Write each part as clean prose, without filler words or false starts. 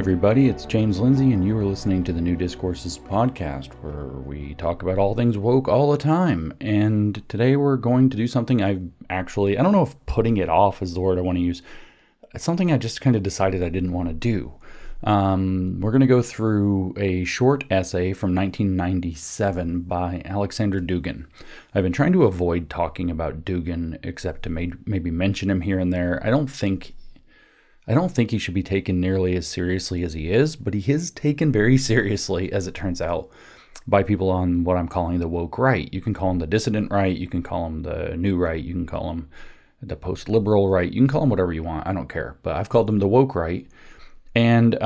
everybody, it's James Lindsay, and you are listening to the new Discourses podcast, where we talk about all things woke all the time. And today we're going to do something I don't know if putting it off is the word I want to use. It's something I just kind of decided I didn't want to do. We're going to go through a short essay from 1997 by Aleksandr Dugin. I've been trying to avoid talking about Dugin, except to maybe mention him here and there. I don't think he should be taken nearly as seriously as he is, but he is taken very seriously, as it turns out, by people on what I'm calling the woke right. You can call him the dissident right, you can call him the new right, you can call him the post-liberal right, you can call him whatever you want, I don't care. But I've called him the woke right. And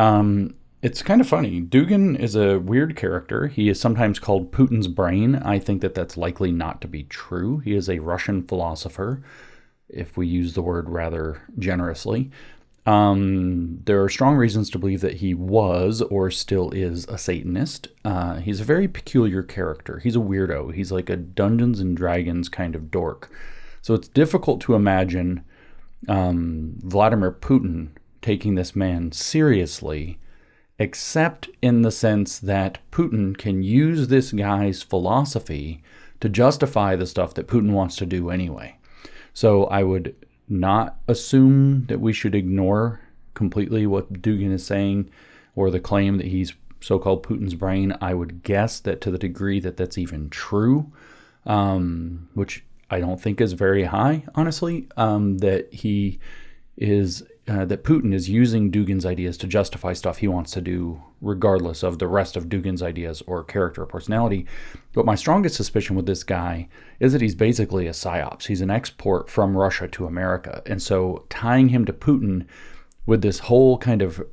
it's kind of funny. Dugin is a weird character. He is sometimes called Putin's brain. I think that that's likely not to be true. He is a Russian philosopher, if we use the word rather generously. There are strong reasons to believe that he was or still is a Satanist. He's a very peculiar character. He's a weirdo. He's like a Dungeons and Dragons kind of dork. So it's difficult to imagine Vladimir Putin taking this man seriously, except in the sense that Putin can use this guy's philosophy to justify the stuff that Putin wants to do anyway. So I would not assume that we should ignore completely what Dugin is saying or the claim that he's so-called Putin's brain. I would guess that to the degree that that's even true, which I don't think is very high, honestly, that Putin is using Dugin's ideas to justify stuff he wants to do, regardless of the rest of Dugin's ideas or character or personality. But my strongest suspicion with this guy is that he's basically a psyops. He's an export from Russia to America. And so tying him to Putin with this whole kind of,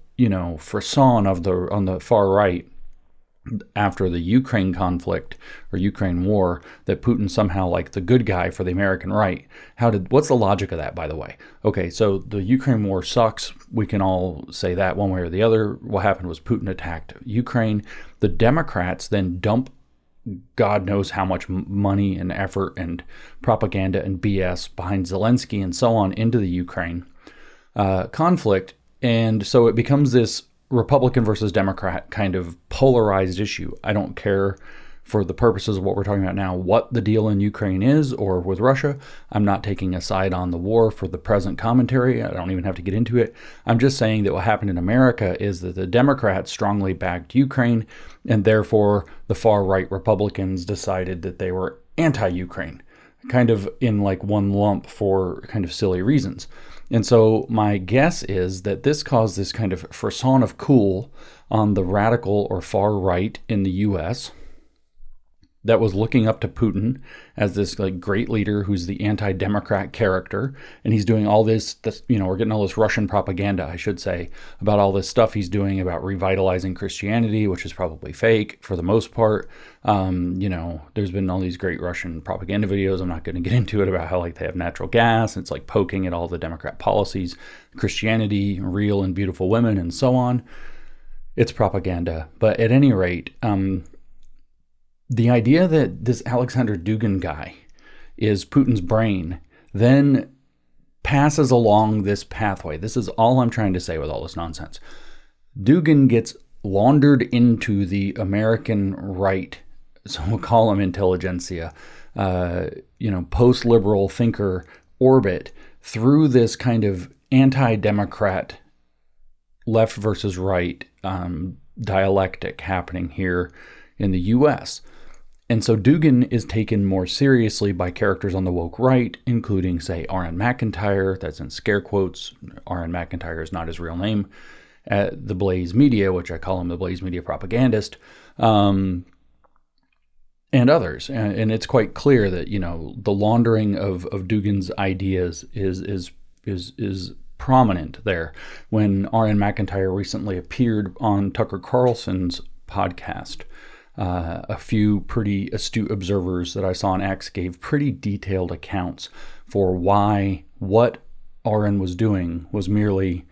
frisson on the far right after the Ukraine conflict or Ukraine war, that Putin's somehow like the good guy for the American right. What's the logic of that, by the way? Okay, so the Ukraine war sucks. We can all say that one way or the other. What happened was Putin attacked Ukraine. The Democrats then dump God knows how much money and effort and propaganda and BS behind Zelensky and so on into the Ukraine conflict. And so it becomes this Republican versus Democrat kind of polarized issue. I don't care, for the purposes of what we're talking about now, what the deal in Ukraine is or with Russia. I'm not taking a side on the war for the present commentary. I don't even have to get into it. I'm just saying that what happened in America is that the Democrats strongly backed Ukraine, and therefore the far-right Republicans decided that they were anti-Ukraine, kind of in like one lump for kind of silly reasons. And so my guess is that this caused this kind of frisson of cool on the radical or far right in the U.S. that was looking up to Putin as this like great leader who's the anti-democrat character. And he's doing all this, we're getting all this Russian propaganda, I should say, about all this stuff he's doing about revitalizing Christianity, which is probably fake for the most part. There's been all these great Russian propaganda videos. I'm not going to get into it about how like they have natural gas. And it's like poking at all the Democrat policies, Christianity, real and beautiful women, and so on. It's propaganda. But at any rate, the idea that this Aleksandr Dugin guy is Putin's brain then passes along this pathway. This is all I'm trying to say with all this nonsense. Dugin gets laundered into the American right, so we'll call him intelligentsia, post-liberal thinker orbit through this kind of anti-democrat left versus right dialectic happening here in the U.S. And so Dugin is taken more seriously by characters on the woke right, including, say, R.N. McIntyre. That's in scare quotes. R.N. McIntyre is not his real name. At the Blaze Media, which I call him the Blaze Media propagandist, and others. And it's quite clear that, the laundering of Dugin's ideas is prominent there. When R.N. McIntyre recently appeared on Tucker Carlson's podcast, a few pretty astute observers that I saw on X gave pretty detailed accounts for why what RN was doing was merely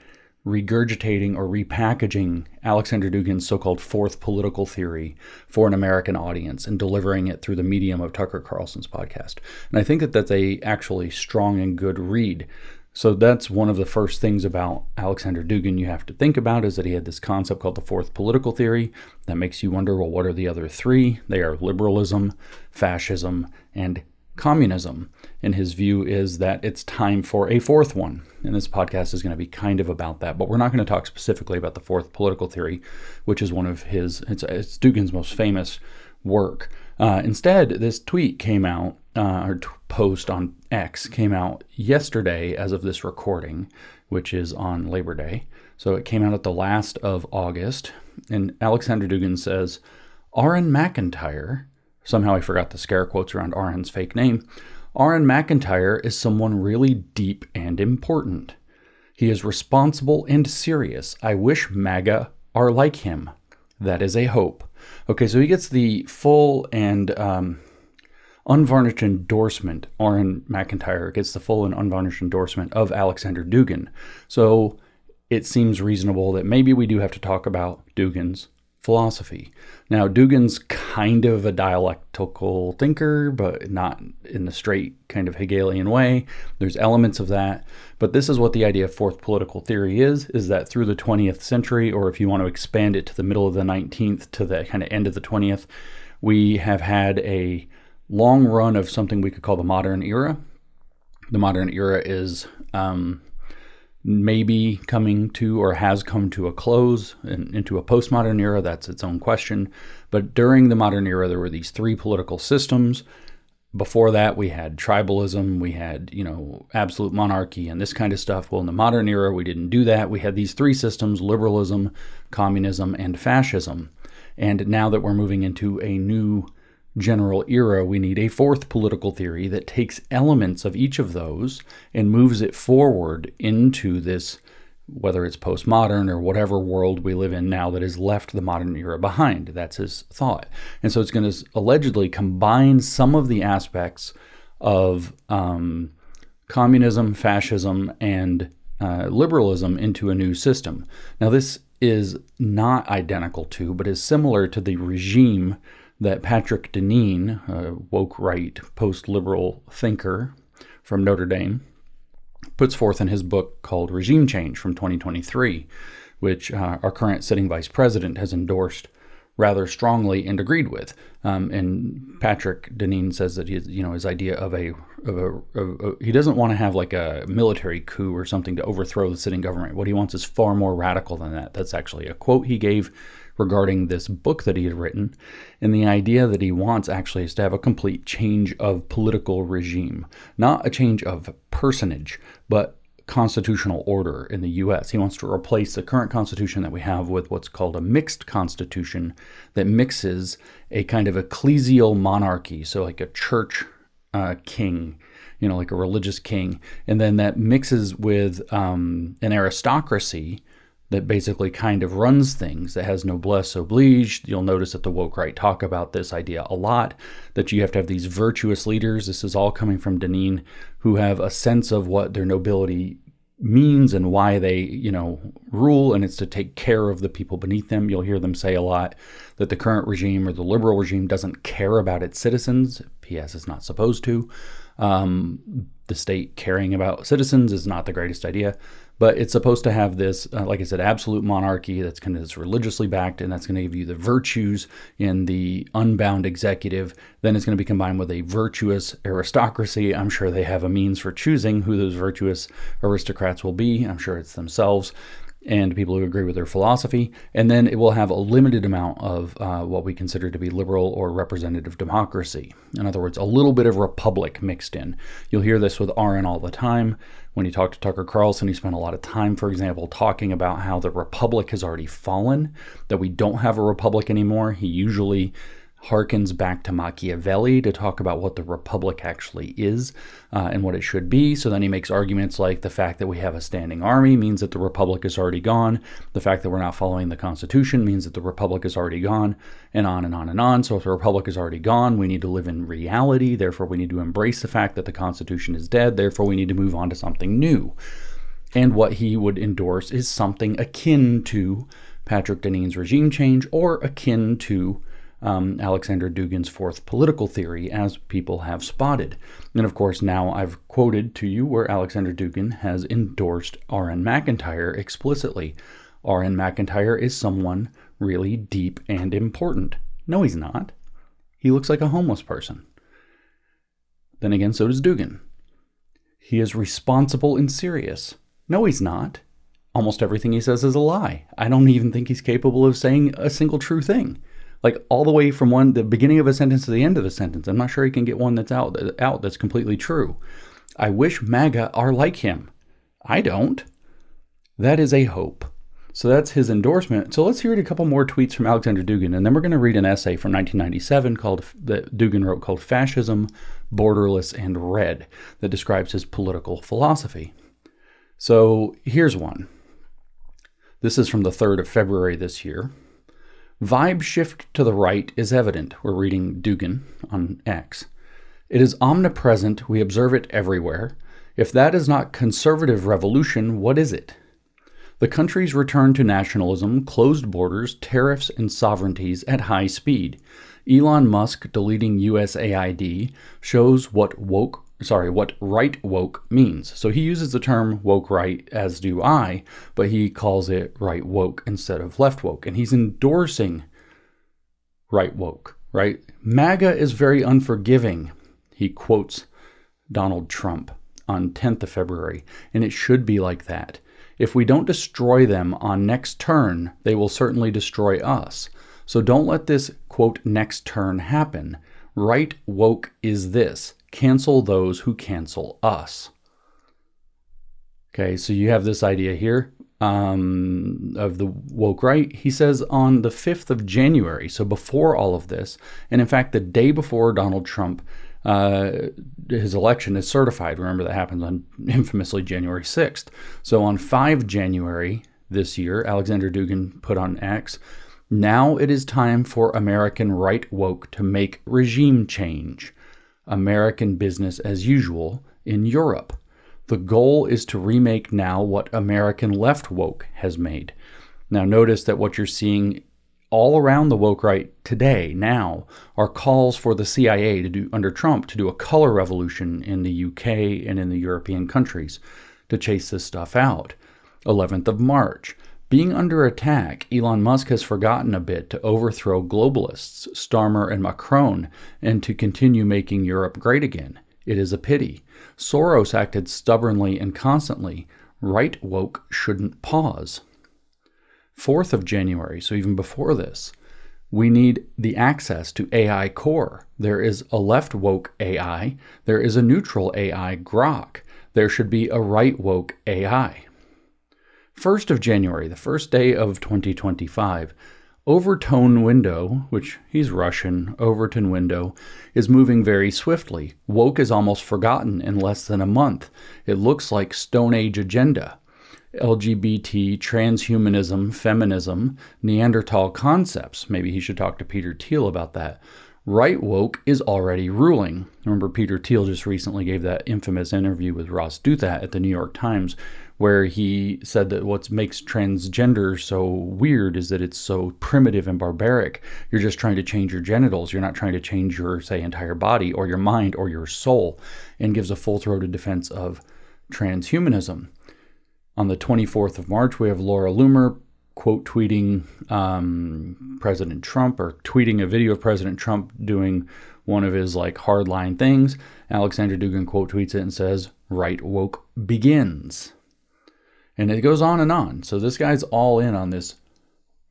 regurgitating or repackaging Aleksandr Dugin's so-called fourth political theory for an American audience and delivering it through the medium of Tucker Carlson's podcast. And I think that that's a actually strong and good read. So that's one of the first things about Aleksandr Dugin you have to think about, is that he had this concept called the fourth political theory that makes you wonder, well, what are the other three? They are liberalism, fascism, and communism. And his view is that it's time for a fourth one. And this podcast is going to be kind of about that, but we're not going to talk specifically about the fourth political theory, which is one of it's Dugin's most famous work. Instead, this tweet came out, post on X came out yesterday as of this recording, which is on Labor Day. So it came out at the last of August. And Aleksandr Dugin says, Aaron McIntyre, somehow I forgot the scare quotes around Aaron's fake name. Aaron McIntyre is someone really deep and important. He is responsible and serious. I wish MAGA are like him. That is a hope. Okay, so he gets the full and unvarnished endorsement. Aaron McIntyre gets the full and unvarnished endorsement of Aleksandr Dugin. So it seems reasonable that maybe we do have to talk about Dugin's philosophy. Now, Dugin's kind of a dialectical thinker, but not in the straight kind of Hegelian way. There's elements of that. But this is what the idea of fourth political theory is that through the 20th century, or if you want to expand it to the middle of the 19th to the kind of end of the 20th, we have had a long run of something we could call the modern era. The modern era is maybe coming to, or has come to, a close and into a postmodern era. That's its own question. But during the modern era, there were these three political systems. Before that, we had tribalism, we had, absolute monarchy and this kind of stuff. Well, in the modern era, we didn't do that. We had these three systems: liberalism, communism, and fascism. And now that we're moving into a new general era, we need a fourth political theory that takes elements of each of those and moves it forward into this, whether it's postmodern or whatever world we live in now that has left the modern era behind. That's his thought. And so it's going to allegedly combine some of the aspects of communism, fascism, and liberalism into a new system. Now, this is not identical to, but is similar to the regime that Patrick Deneen, a woke right post-liberal thinker from Notre Dame, puts forth in his book called Regime Change from 2023, which our current sitting vice president has endorsed rather strongly and agreed with. And Patrick Deneen says that his idea of he doesn't want to have like a military coup or something to overthrow the sitting government. What he wants is far more radical than that. That's actually a quote he gave regarding this book that he had written. And the idea that he wants actually is to have a complete change of political regime, not a change of personage, but constitutional order in the U.S. He wants to replace the current constitution that we have with what's called a mixed constitution that mixes a kind of ecclesial monarchy, so like a church king, like a religious king, and then that mixes with an aristocracy that basically kind of runs things, that has noblesse oblige. You'll notice that the woke right talk about this idea a lot, that you have to have these virtuous leaders. This is all coming from Deneen, who have a sense of what their nobility means and why they, rule, and it's to take care of the people beneath them. You'll hear them say a lot that the current regime or the liberal regime doesn't care about its citizens. P.S. it's not supposed to. The state caring about citizens is not the greatest idea. But it's supposed to have this, like I said, absolute monarchy that's kind of this religiously backed, and that's going to give you the virtues in the unbound executive. Then it's going to be combined with a virtuous aristocracy. I'm sure they have a means for choosing who those virtuous aristocrats will be. I'm sure it's themselves and people who agree with their philosophy. And then it will have a limited amount of what we consider to be liberal or representative democracy. In other words, a little bit of republic mixed in. You'll hear this with Aaron all the time. When you talk to Tucker Carlson, he spent a lot of time, for example, talking about how the republic has already fallen, that we don't have a republic anymore. He usually harkens back to Machiavelli to talk about what the republic actually is and what it should be. So then he makes arguments like the fact that we have a standing army means that the republic is already gone. The fact that we're not following the Constitution means that the republic is already gone, and on and on and on. So if the republic is already gone, we need to live in reality. Therefore, we need to embrace the fact that the Constitution is dead. Therefore, we need to move on to something new. And what he would endorse is something akin to Patrick Deneen's regime change, or akin to Aleksandr Dugin's fourth political theory, as people have spotted. And of course, now I've quoted to you where Aleksandr Dugin has endorsed R.N. McIntyre explicitly. R.N. McIntyre is someone really deep and important. No, he's not. He looks like a homeless person. Then again, so does Dugin. He is responsible and serious. No, he's not. Almost everything he says is a lie. I don't even think he's capable of saying a single true thing. Like all the way from the beginning of a sentence to the end of the sentence. I'm not sure he can get one that's out that's completely true. I wish MAGA are like him. I don't. That is a hope. So that's his endorsement. So let's hear a couple more tweets from Aleksandr Dugin, and then we're going to read an essay from 1997 that Dugin wrote called Fascism, Borderless, and Red that describes his political philosophy. So here's one. This is from the 3rd of February this year. Vibe shift to the right is evident. We're reading Dugin on X. It is omnipresent. We observe it everywhere. If that is not conservative revolution, what is it? The country's return to nationalism, closed borders, tariffs, and sovereignties at high speed. Elon Musk deleting USAID shows what right woke means. So he uses the term woke right, as do I, but he calls it right woke instead of left woke. And he's endorsing right woke, right? MAGA is very unforgiving. He quotes Donald Trump on 10th of February, and it should be like that. If we don't destroy them on next turn, they will certainly destroy us. So don't let this, quote, next turn happen. Right woke is this. Cancel those who cancel us. Okay, so you have this idea here of the woke right. He says on the 5th of January, so before all of this, and in fact the day before Donald Trump, his election is certified. Remember, that happens on infamously January 6th. So on 5 January this year, Aleksandr Dugin put on X, now it is time for American right woke to make regime change. American business as usual in Europe. The goal is to remake now what American left woke has made. Now notice that what you're seeing all around the woke right today, now, are calls for the CIA to do, under Trump, to do a color revolution in the UK and in the European countries to chase this stuff out. 11th of March. Being under attack, Elon Musk has forgotten a bit to overthrow globalists, Starmer and Macron, and to continue making Europe great again. It is a pity. Soros acted stubbornly and constantly. Right woke shouldn't pause. 4th of January, so even before this, we need the access to AI core. There is a left woke AI. There is a neutral AI, Grok. There should be a right woke AI. 1st of January, the first day of 2025, Overton window, which he's Russian, Overton window, is moving very swiftly. Woke is almost forgotten in less than a month. It looks like Stone Age agenda. LGBT, transhumanism, feminism, Neanderthal concepts. Maybe he should talk to Peter Thiel about that. Right woke is already ruling. Remember, Peter Thiel just recently gave that infamous interview with Ross Douthat at the New York Times, where he said that what makes transgender so weird is that it's so primitive and barbaric. You're just trying to change your genitals. You're not trying to change your, say, entire body or your mind or your soul, and gives a full-throated defense of transhumanism. On the 24th of March, we have Laura Loomer quote tweeting President Trump, or tweeting a video of President Trump doing one of his like hardline things. Aleksandr Dugin quote tweets it and says, "Right woke begins." And it goes on and on. So this guy's all in on this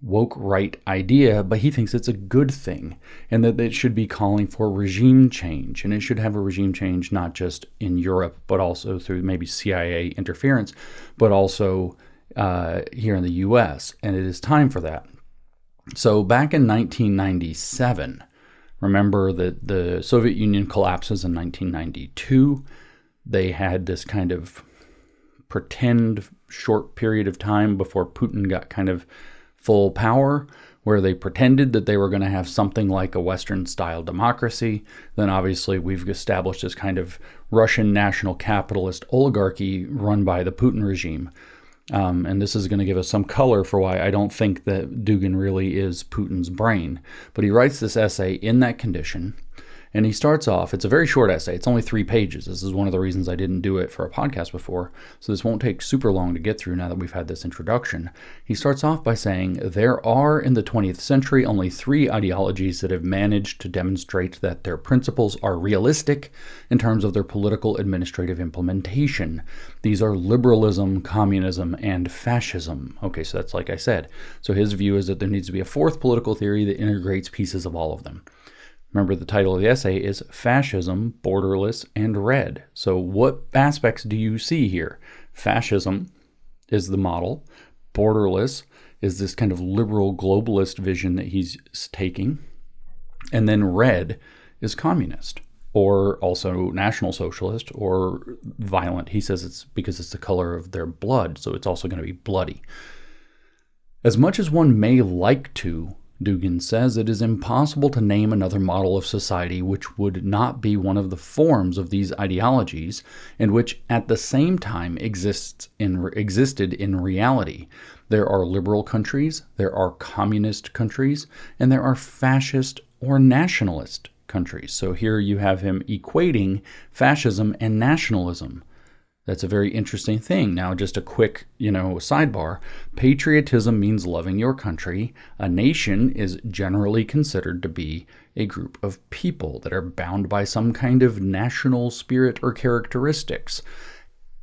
woke right idea, but he thinks it's a good thing, and that it should be calling for regime change. And it should have a regime change not just in Europe, but also through maybe CIA interference, but also here in the US. And it is time for that. So back in 1997, remember that the Soviet Union collapses in 1992. They had this kind of pretend short period of time before Putin got kind of full power, where they pretended that they were going to have something like a Western-style democracy. Then obviously we've established this kind of Russian national capitalist oligarchy run by the Putin regime. And this is going to give us some color for why I don't think that Dugin really is Putin's brain. But he writes this essay in that condition. And he starts off, it's a very short essay. It's only 3 pages. This is one of the reasons I didn't do it for a podcast before. So this won't take super long to get through now that we've had this introduction. He starts off by saying, there are in the 20th century only 3 ideologies that have managed to demonstrate that their principles are realistic in terms of their political administrative implementation. These are liberalism, communism, and fascism. Okay, so that's like I said. So his view is that there needs to be a 4th political theory that integrates pieces of all of them. Remember, the title of the essay is Fascism, Borderless, and Red. So what aspects do you see here? Fascism is the model. Borderless is this kind of liberal globalist vision that he's taking. And then red is communist, or also National Socialist, or violent. He says it's because it's the color of their blood, so it's also going to be bloody. As much as one may like to, Dugin says, it is impossible to name another model of society which would not be one of the forms of these ideologies and which at the same time existed in reality. There are liberal countries, there are communist countries, and there are fascist or nationalist countries. So here you have him equating fascism and nationalism. That's a very interesting thing. Now, just a quick, sidebar. Patriotism means loving your country. A nation is generally considered to be a group of people that are bound by some kind of national spirit or characteristics.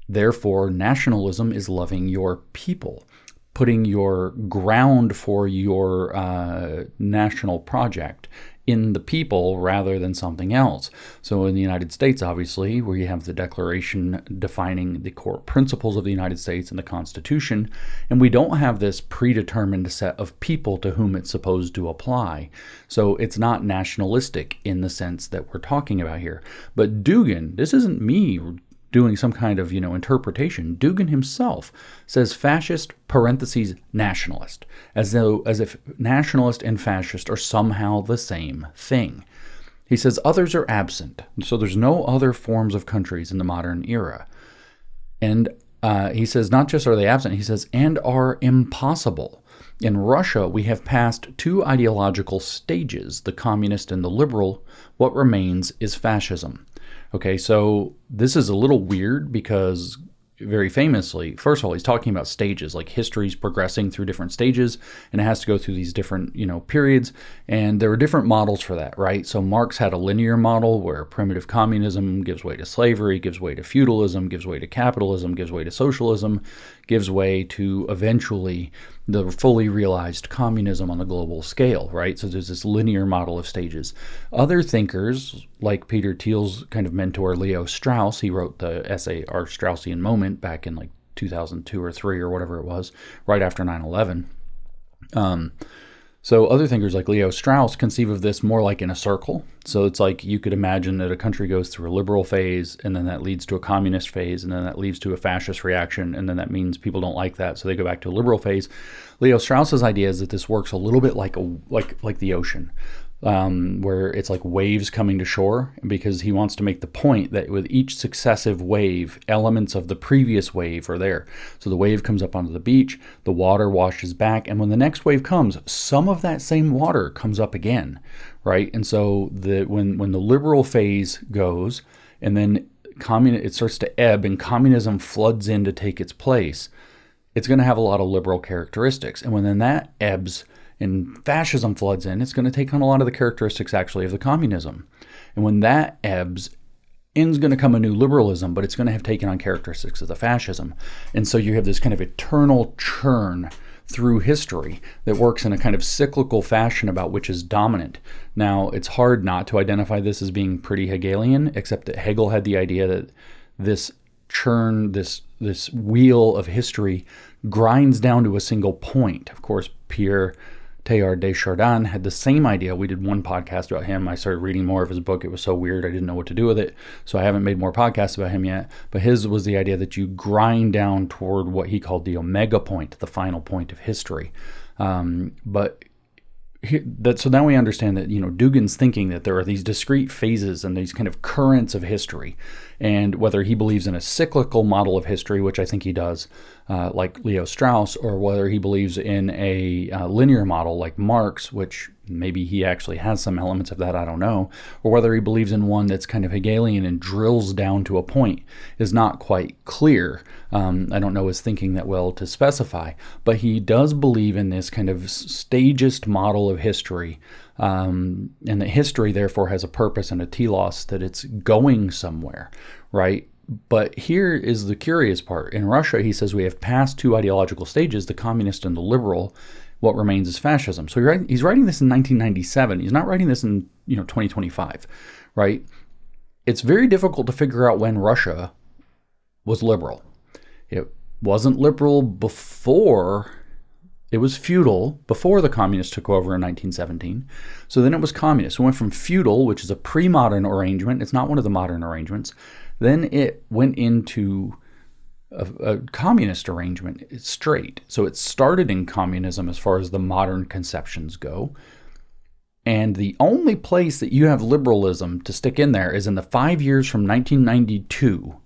Therefore, nationalism is loving your people, putting your ground for your national project in the people rather than something else. So in the United States, obviously, where you have the Declaration defining the core principles of the United States and the Constitution, and we don't have this predetermined set of people to whom it's supposed to apply. So it's not nationalistic in the sense that we're talking about here. But Dugin, this isn't me doing some kind of, interpretation. Dugin himself says fascist parentheses nationalist, as if nationalist and fascist are somehow the same thing. He says others are absent, so there's no other forms of countries in the modern era. And he says not just are they absent, he says, and are impossible. In Russia, we have passed 2 ideological stages, the communist and the liberal. What remains is fascism. Okay, so this is a little weird because very famously, first of all, he's talking about stages, like history's progressing through different stages, and it has to go through these different, periods, and there are different models for that, right? So Marx had a linear model where primitive communism gives way to slavery, gives way to feudalism, gives way to capitalism, gives way to socialism, gives way to eventually the fully realized communism on the global scale, right? So there's this linear model of stages. Other thinkers, like Peter Thiel's kind of mentor, Leo Strauss, he wrote the essay Our Straussian Moment back in like 2002 or 3 or whatever it was, right after 9/11. So other thinkers like Leo Strauss conceive of this more like in a circle. So it's like you could imagine that a country goes through a liberal phase, and then that leads to a communist phase, and then that leads to a fascist reaction, and then that means people don't like that, so they go back to a liberal phase. Leo Strauss's idea is that this works a little bit like the ocean, where it's like waves coming to shore, because he wants to make the point that with each successive wave, elements of the previous wave are there. So the wave comes up onto the beach, the water washes back, and when the next wave comes, some of that same water comes up again, right? And so when the liberal phase goes, and then it starts to ebb, and communism floods in to take its place, it's going to have a lot of liberal characteristics. And when then that ebbs, and fascism floods in, it's going to take on a lot of the characteristics actually of the communism. And when that ebbs, in's going to come a new liberalism, but it's going to have taken on characteristics of the fascism. And so you have this kind of eternal churn through history that works in a kind of cyclical fashion about which is dominant. Now, it's hard not to identify this as being pretty Hegelian, except that Hegel had the idea that this churn, this wheel of history grinds down to a single point. Of course, Pierre Teilhard de Chardin had the same idea. We did one podcast about him. I started reading more of his book. It was so weird, I didn't know what to do with it. So I haven't made more podcasts about him yet. But his was the idea that you grind down toward what he called the omega point, the final point of history. But so now we understand that, Dugin's thinking that there are these discrete phases and these kind of currents of history, and whether he believes in a cyclical model of history, which I think he does, like Leo Strauss, or whether he believes in a linear model like Marx, which maybe he actually has some elements of that, I don't know, or whether he believes in one that's kind of Hegelian and drills down to a point is not quite clear. I don't know his thinking that well to specify, but he does believe in this kind of stagist model of history, and that history therefore has a purpose and a telos, that it's going somewhere, right? But here is the curious part. In Russia, he says we have passed two ideological stages, the communist and the liberal. What remains is fascism. So he's writing this in 1997. He's not writing this in 2025, right? It's very difficult to figure out when Russia was liberal. It wasn't liberal before. It was feudal before the communists took over in 1917. So then it was communist. It went from feudal, which is a pre-modern arrangement. It's not one of the modern arrangements. Then it went into a communist arrangement. It's straight. So it started in communism as far as the modern conceptions go. And the only place that you have liberalism to stick in there is in the 5 years from 1992,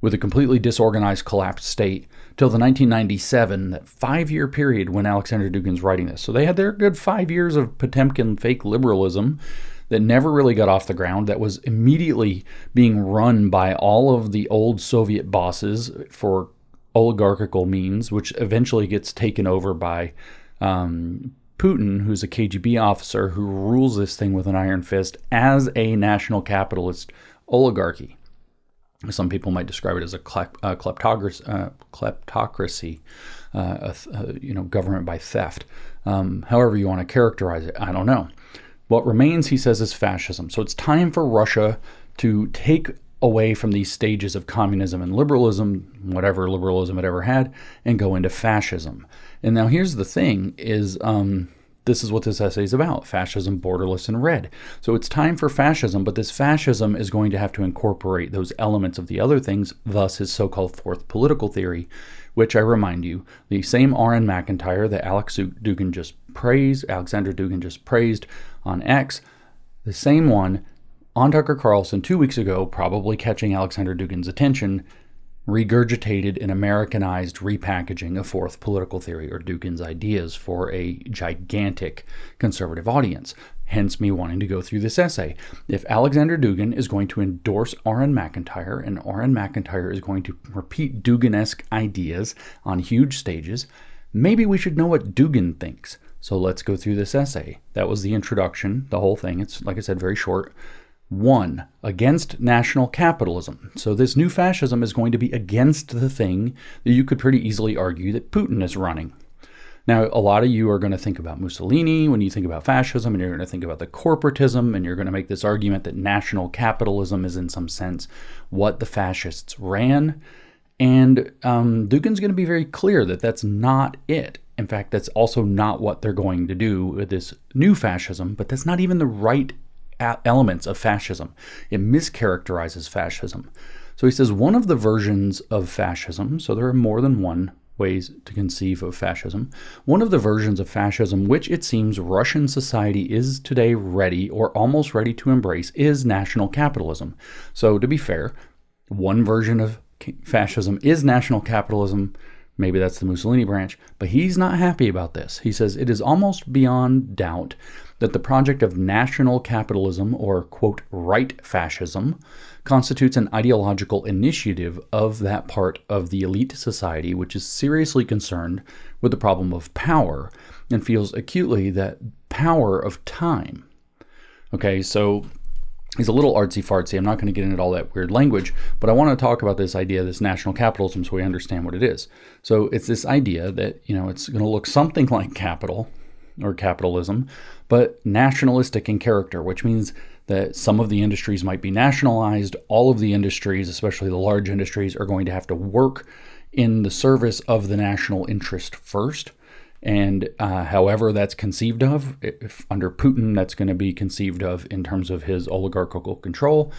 with a completely disorganized, collapsed state, till the 1997, that 5-year period when Aleksandr Dugin's writing this. So they had their good 5 years of Potemkin fake liberalism that never really got off the ground, that was immediately being run by all of the old Soviet bosses for oligarchical means, which eventually gets taken over by Putin, who's a KGB officer who rules this thing with an iron fist as a national capitalist oligarchy. Some people might describe it as a kleptocracy, government by theft. However you want to characterize it, I don't know. What remains, he says, is fascism. So it's time for Russia to take away from these stages of communism and liberalism, whatever liberalism it ever had, and go into fascism. And now here's the thing, is this is what this essay is about: fascism, borderless, and red. So it's time for fascism, but this fascism is going to have to incorporate those elements of the other things, thus his so-called fourth political theory, which I remind you, the same R.N. McIntyre that Aleksandr Dugin just praised on X, the same one on Tucker Carlson 2 weeks ago, probably catching Aleksandr Dugin's attention, regurgitated an Americanized repackaging of fourth political theory, or Dugin's ideas, for a gigantic conservative audience. Hence me wanting to go through this essay. If Aleksandr Dugin is going to endorse R.N. McIntyre, and R.N. McIntyre is going to repeat Dugin-esque ideas on huge stages, maybe we should know what Dugin thinks. So let's go through this essay. That was the introduction, the whole thing. It's, like I said, very short. 1. Against national capitalism. So this new fascism is going to be against the thing that you could pretty easily argue that Putin is running. Now, a lot of you are going to think about Mussolini when you think about fascism, and you're going to think about the corporatism, and you're going to make this argument that national capitalism is in some sense what the fascists ran. And Dugin's going to be very clear that that's not it. In fact, that's also not what they're going to do with this new fascism, but that's not even the right elements of fascism. It mischaracterizes fascism. So he says one of the versions of fascism, so there are more than one ways to conceive of fascism, one of the versions of fascism which it seems Russian society is today ready or almost ready to embrace is national capitalism. So to be fair, one version of fascism is national capitalism. Maybe that's the Mussolini branch, but he's not happy about this. He says it is almost beyond doubt that the project of national capitalism, or, quote, right fascism, constitutes an ideological initiative of that part of the elite society which is seriously concerned with the problem of power and feels acutely that power of time. Okay, so he's a little artsy-fartsy. I'm not going to get into all that weird language, but I want to talk about this idea, this national capitalism, so we understand what it is. So it's this idea that, it's going to look something like capital or capitalism, but nationalistic in character, which means that some of the industries might be nationalized. All of the industries, especially the large industries, are going to have to work in the service of the national interest first. And however that's conceived of, if under Putin, that's going to be conceived of in terms of his oligarchical control.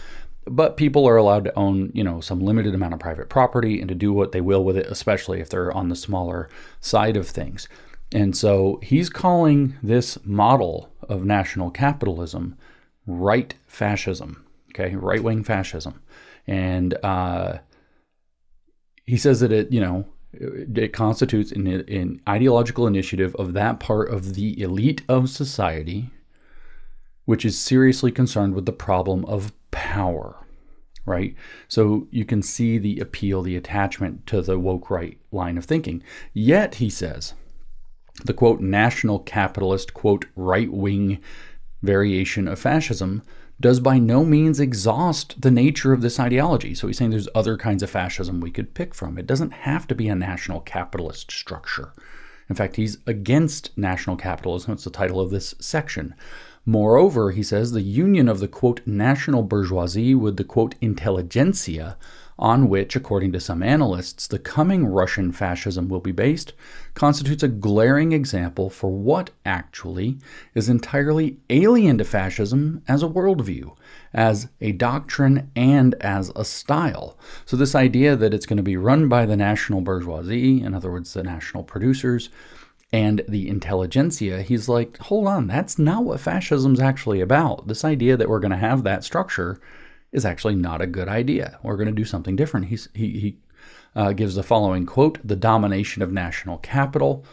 But people are allowed to own, some limited amount of private property and to do what they will with it, especially if they're on the smaller side of things. And so he's calling this model of national capitalism right fascism, okay, right-wing fascism. And he says that it constitutes an ideological initiative of that part of the elite of society which is seriously concerned with the problem of power, right? So you can see the appeal, the attachment to the woke right line of thinking. Yet, he says, the quote, national capitalist, quote, right-wing variation of fascism does by no means exhaust the nature of this ideology. So he's saying there's other kinds of fascism we could pick from. It doesn't have to be a national capitalist structure. In fact, he's against national capitalism. It's the title of this section. Moreover, he says, the union of the, quote, national bourgeoisie with the, quote, intelligentsia, on which, according to some analysts, the coming Russian fascism will be based, constitutes a glaring example for what actually is entirely alien to fascism as a worldview, as a doctrine, and as a style. So this idea that it's going to be run by the national bourgeoisie, in other words, the national producers, and the intelligentsia, he's like, hold on, that's not what fascism's actually about. This idea that we're going to have that structure is actually not a good idea. We're going to do something different. He gives the following quote, the domination of national capital.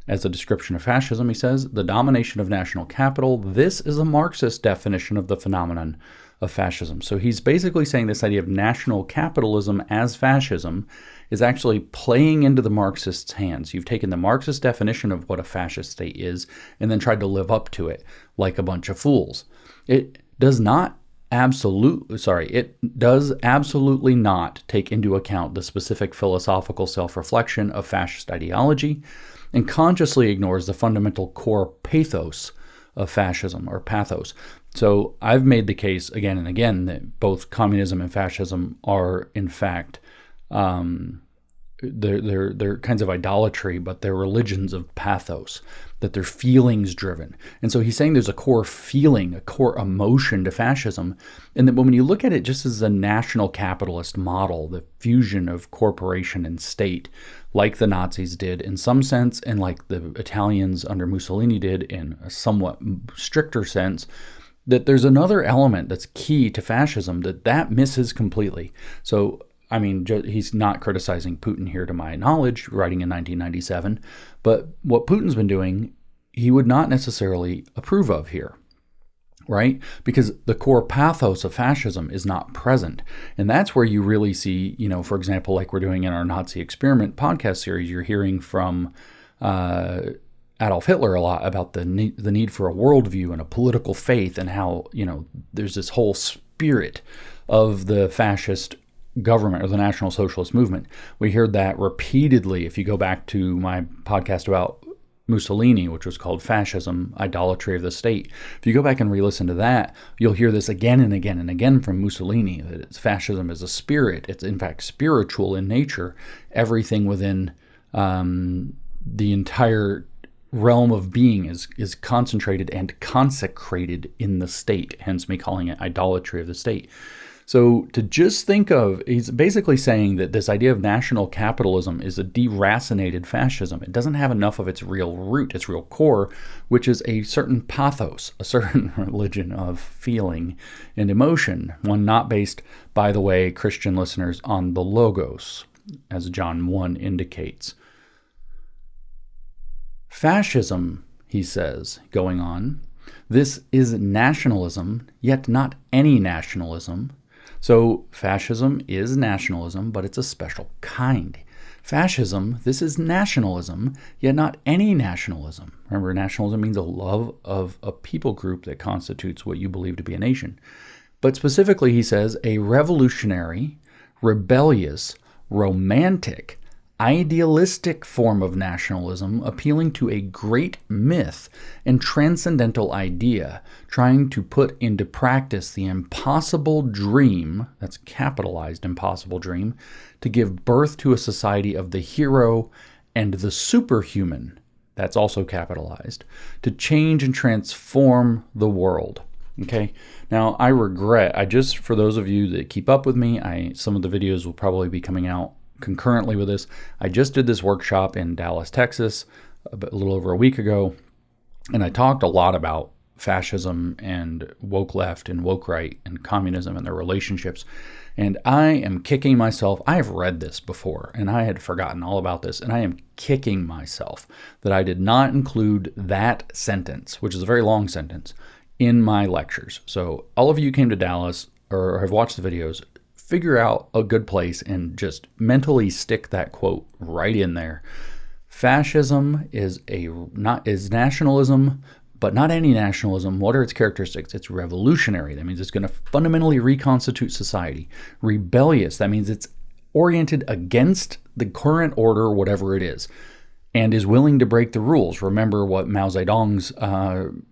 As a description of fascism, he says, the domination of national capital, this is a Marxist definition of the phenomenon of fascism. So he's basically saying this idea of national capitalism as fascism is actually playing into the Marxists' hands. You've taken the Marxist definition of what a fascist state is and then tried to live up to it like a bunch of fools. It does absolutely not take into account the specific philosophical self-reflection of fascist ideology and consciously ignores the fundamental core pathos of fascism, or pathos. So I've made the case again and again that both communism and fascism are, in fact, they're kinds of idolatry, but they're religions of pathos, that they're feelings driven. And so he's saying there's a core feeling, a core emotion to fascism, and that when you look at it just as a national capitalist model, the fusion of corporation and state, like the Nazis did in some sense, and like the Italians under Mussolini did in a somewhat stricter sense, that there's another element that's key to fascism that misses completely. So I mean, he's not criticizing Putin here to my knowledge, writing in 1997, but what Putin's been doing, he would not necessarily approve of here, right? Because the core pathos of fascism is not present. And that's where you really see, for example, like we're doing in our Nazi Experiment podcast series, you're hearing from Adolf Hitler a lot about the need for a worldview and a political faith, and how, there's this whole spirit of the fascist government or the National Socialist movement. We heard that repeatedly. If you go back to my podcast about Mussolini, which was called Fascism, Idolatry of the State, if you go back and re-listen to that, you'll hear this again and again and again from Mussolini, that fascism is a spirit. It's in fact spiritual in nature. Everything within the entire realm of being is concentrated and consecrated in the state, hence me calling it idolatry of the state. So to just think of, he's basically saying that this idea of national capitalism is a deracinated fascism. It doesn't have enough of its real root, its real core, which is a certain pathos, a certain religion of feeling and emotion, one not based, by the way, Christian listeners, on the logos, as John 1 indicates. Fascism, he says, going on, this is nationalism, yet not any nationalism. So fascism is nationalism, but it's a special kind. Fascism, this is nationalism, yet not any nationalism. Remember, nationalism means a love of a people group that constitutes what you believe to be a nation. But specifically, he says, a revolutionary, rebellious, romantic, idealistic form of nationalism appealing to a great myth and transcendental idea, trying to put into practice the impossible dream, that's capitalized impossible dream, to give birth to a society of the hero and the superhuman, that's also capitalized, to change and transform the world. Okay, now I regret, for those of you that keep up with me, some of the videos will probably be coming out concurrently with this. I just did this workshop in Dallas, Texas, a little over a week ago, and I talked a lot about fascism and woke left and woke right and communism and their relationships. And I am kicking myself. I have read this before and I had forgotten all about this. And I am kicking myself that I did not include that sentence, which is a very long sentence, in my lectures. So all of you came to Dallas or have watched the videos, figure out a good place and just mentally stick that quote right in there. Fascism is nationalism, but not any nationalism. What are its characteristics? It's revolutionary. That means it's going to fundamentally reconstitute society. Rebellious. That means it's oriented against the current order, whatever it is, and is willing to break the rules. Remember what Mao Zedong's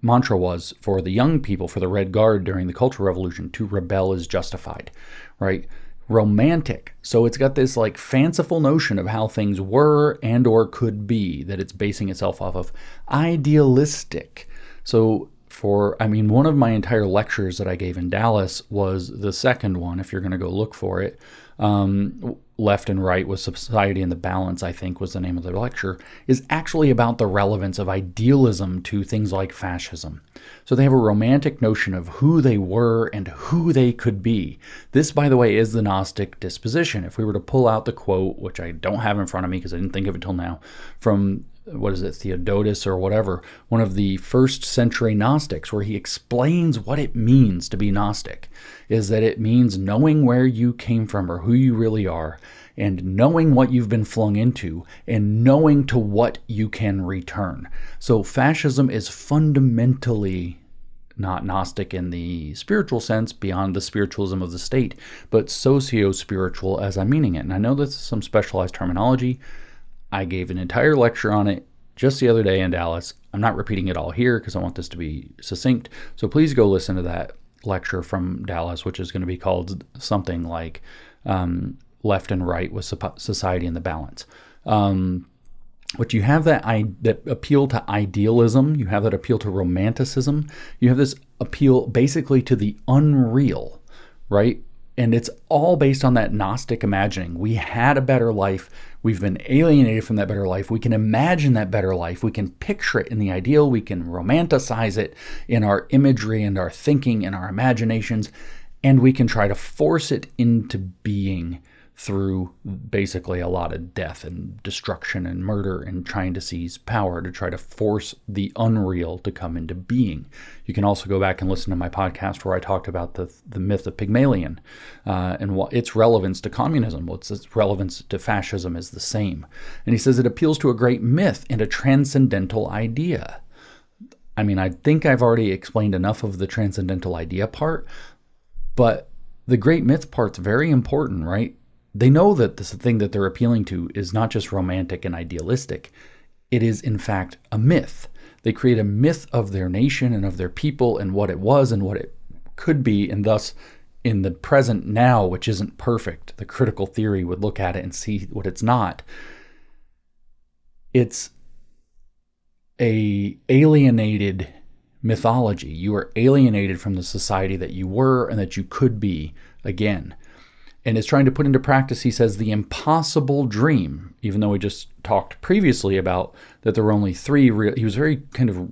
mantra was for the young people, for the Red Guard during the Cultural Revolution: to rebel is justified, right? Romantic. So it's got this like fanciful notion of how things were and or could be that it's basing itself off of. Idealistic. So one of my entire lectures that I gave in Dallas was the second one, if you're going to go look for it. Left and Right with Society and the Balance, I think was the name of the lecture, is actually about the relevance of idealism to things like fascism. So they have a romantic notion of who they were and who they could be. This, by the way, is the Gnostic disposition. If we were to pull out the quote, which I don't have in front of me because I didn't think of it till now, from Theodotus or whatever, one of the first century Gnostics, where he explains what it means to be Gnostic, is that it means knowing where you came from or who you really are, and knowing what you've been flung into, and knowing to what you can return. So fascism is fundamentally not Gnostic in the spiritual sense, beyond the spiritualism of the state, but socio-spiritual as I'm meaning it. And I know this is some specialized terminology. I gave an entire lecture on it just the other day in Dallas. I'm not repeating it all here because I want this to be succinct. So please go listen to that lecture from Dallas, which is going to be called something like Left and Right with Society and the Balance. But you have that appeal to idealism. You have that appeal to romanticism. You have this appeal basically to the unreal, right? And it's all based on that Gnostic imagining. We had a better life. We've been alienated from that better life. We can imagine that better life. We can picture it in the ideal. We can romanticize it in our imagery and our thinking and our imaginations. And we can try to force it into being through basically a lot of death and destruction and murder and trying to seize power to try to force the unreal to come into being. You can also go back and listen to my podcast where I talked about the myth of Pygmalion and what its relevance to communism, what's its relevance to fascism is the same. And he says it appeals to a great myth and a transcendental idea. I mean, I think I've already explained enough of the transcendental idea part, but the great myth part's very important, right? They know that this thing that they're appealing to is not just romantic and idealistic. It is, in fact, a myth. They create a myth of their nation and of their people and what it was and what it could be. And thus, in the present now, which isn't perfect, the critical theory would look at it and see what it's not. It's a alienated mythology. You are alienated from the society that you were and that you could be again. And is trying to put into practice, he says, the impossible dream, even though we just talked previously about that there were only three he was very kind of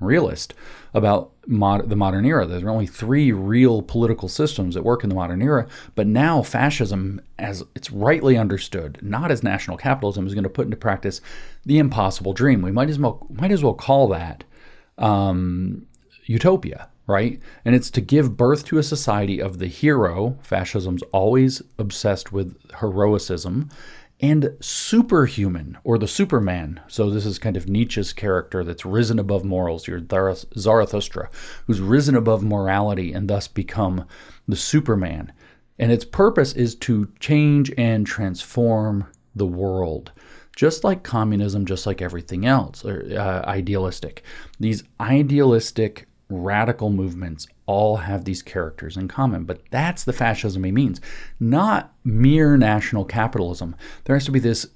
realist about the modern era. There are only three real political systems that work in the modern era. But now fascism, as it's rightly understood, not as national capitalism, is going to put into practice the impossible dream. We might as well call that utopia. Right? And it's to give birth to a society of the hero. Fascism's always obsessed with heroicism, and superhuman, or the Superman. So this is kind of Nietzsche's character that's risen above morals, your Zarathustra, who's risen above morality and thus become the Superman. And its purpose is to change and transform the world. Just like communism, just like everything else, idealistic. These idealistic radical movements all have these characters in common, but that's the fascism he means, not mere national capitalism. There has to be this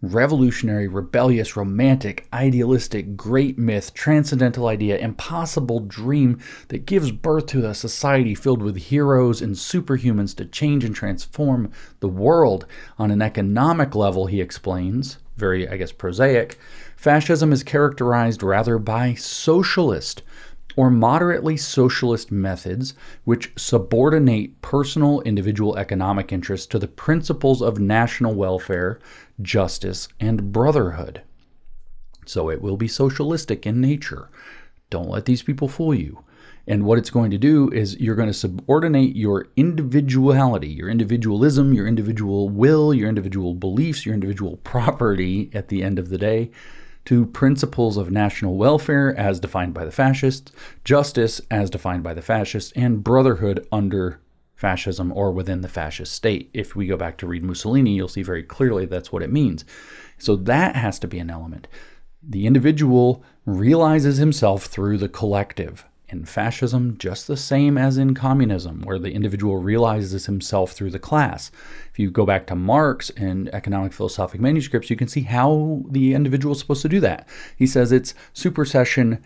revolutionary, rebellious, romantic, idealistic, great myth, transcendental idea, impossible dream that gives birth to a society filled with heroes and superhumans to change and transform the world. On an economic level, he explains, very, prosaic, fascism is characterized rather by socialist or moderately socialist methods which subordinate personal individual economic interests to the principles of national welfare, justice, and brotherhood. So it will be socialistic in nature. Don't let these people fool you. And what it's going to do is you're going to subordinate your individuality, your individualism, your individual will, your individual beliefs, your individual property at the end of the day to principles of national welfare as defined by the fascists, justice as defined by the fascists, and brotherhood under fascism or within the fascist state. If we go back to read Mussolini, you'll see very clearly that's what it means. So that has to be an element. The individual realizes himself through the collective. In fascism, just the same as in communism, where the individual realizes himself through the class. If you go back to Marx and economic philosophic manuscripts, you can see how the individual is supposed to do that. He says it's supersession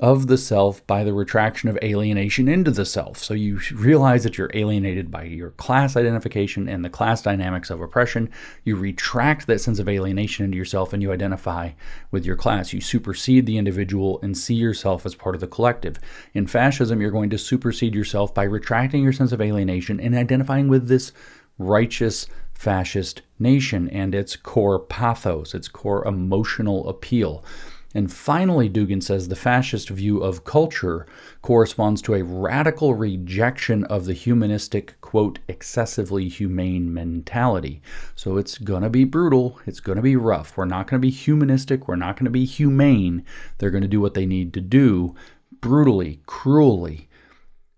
of the self by the retraction of alienation into the self. So you realize that you're alienated by your class identification and the class dynamics of oppression. You retract that sense of alienation into yourself and you identify with your class. You supersede the individual and see yourself as part of the collective. In fascism, you're going to supersede yourself by retracting your sense of alienation and identifying with this righteous fascist nation and its core pathos, its core emotional appeal. And finally, Dugin says the fascist view of culture corresponds to a radical rejection of the humanistic, quote, excessively humane mentality. So it's going to be brutal. It's going to be rough. We're not going to be humanistic. We're not going to be humane. They're going to do what they need to do brutally, cruelly.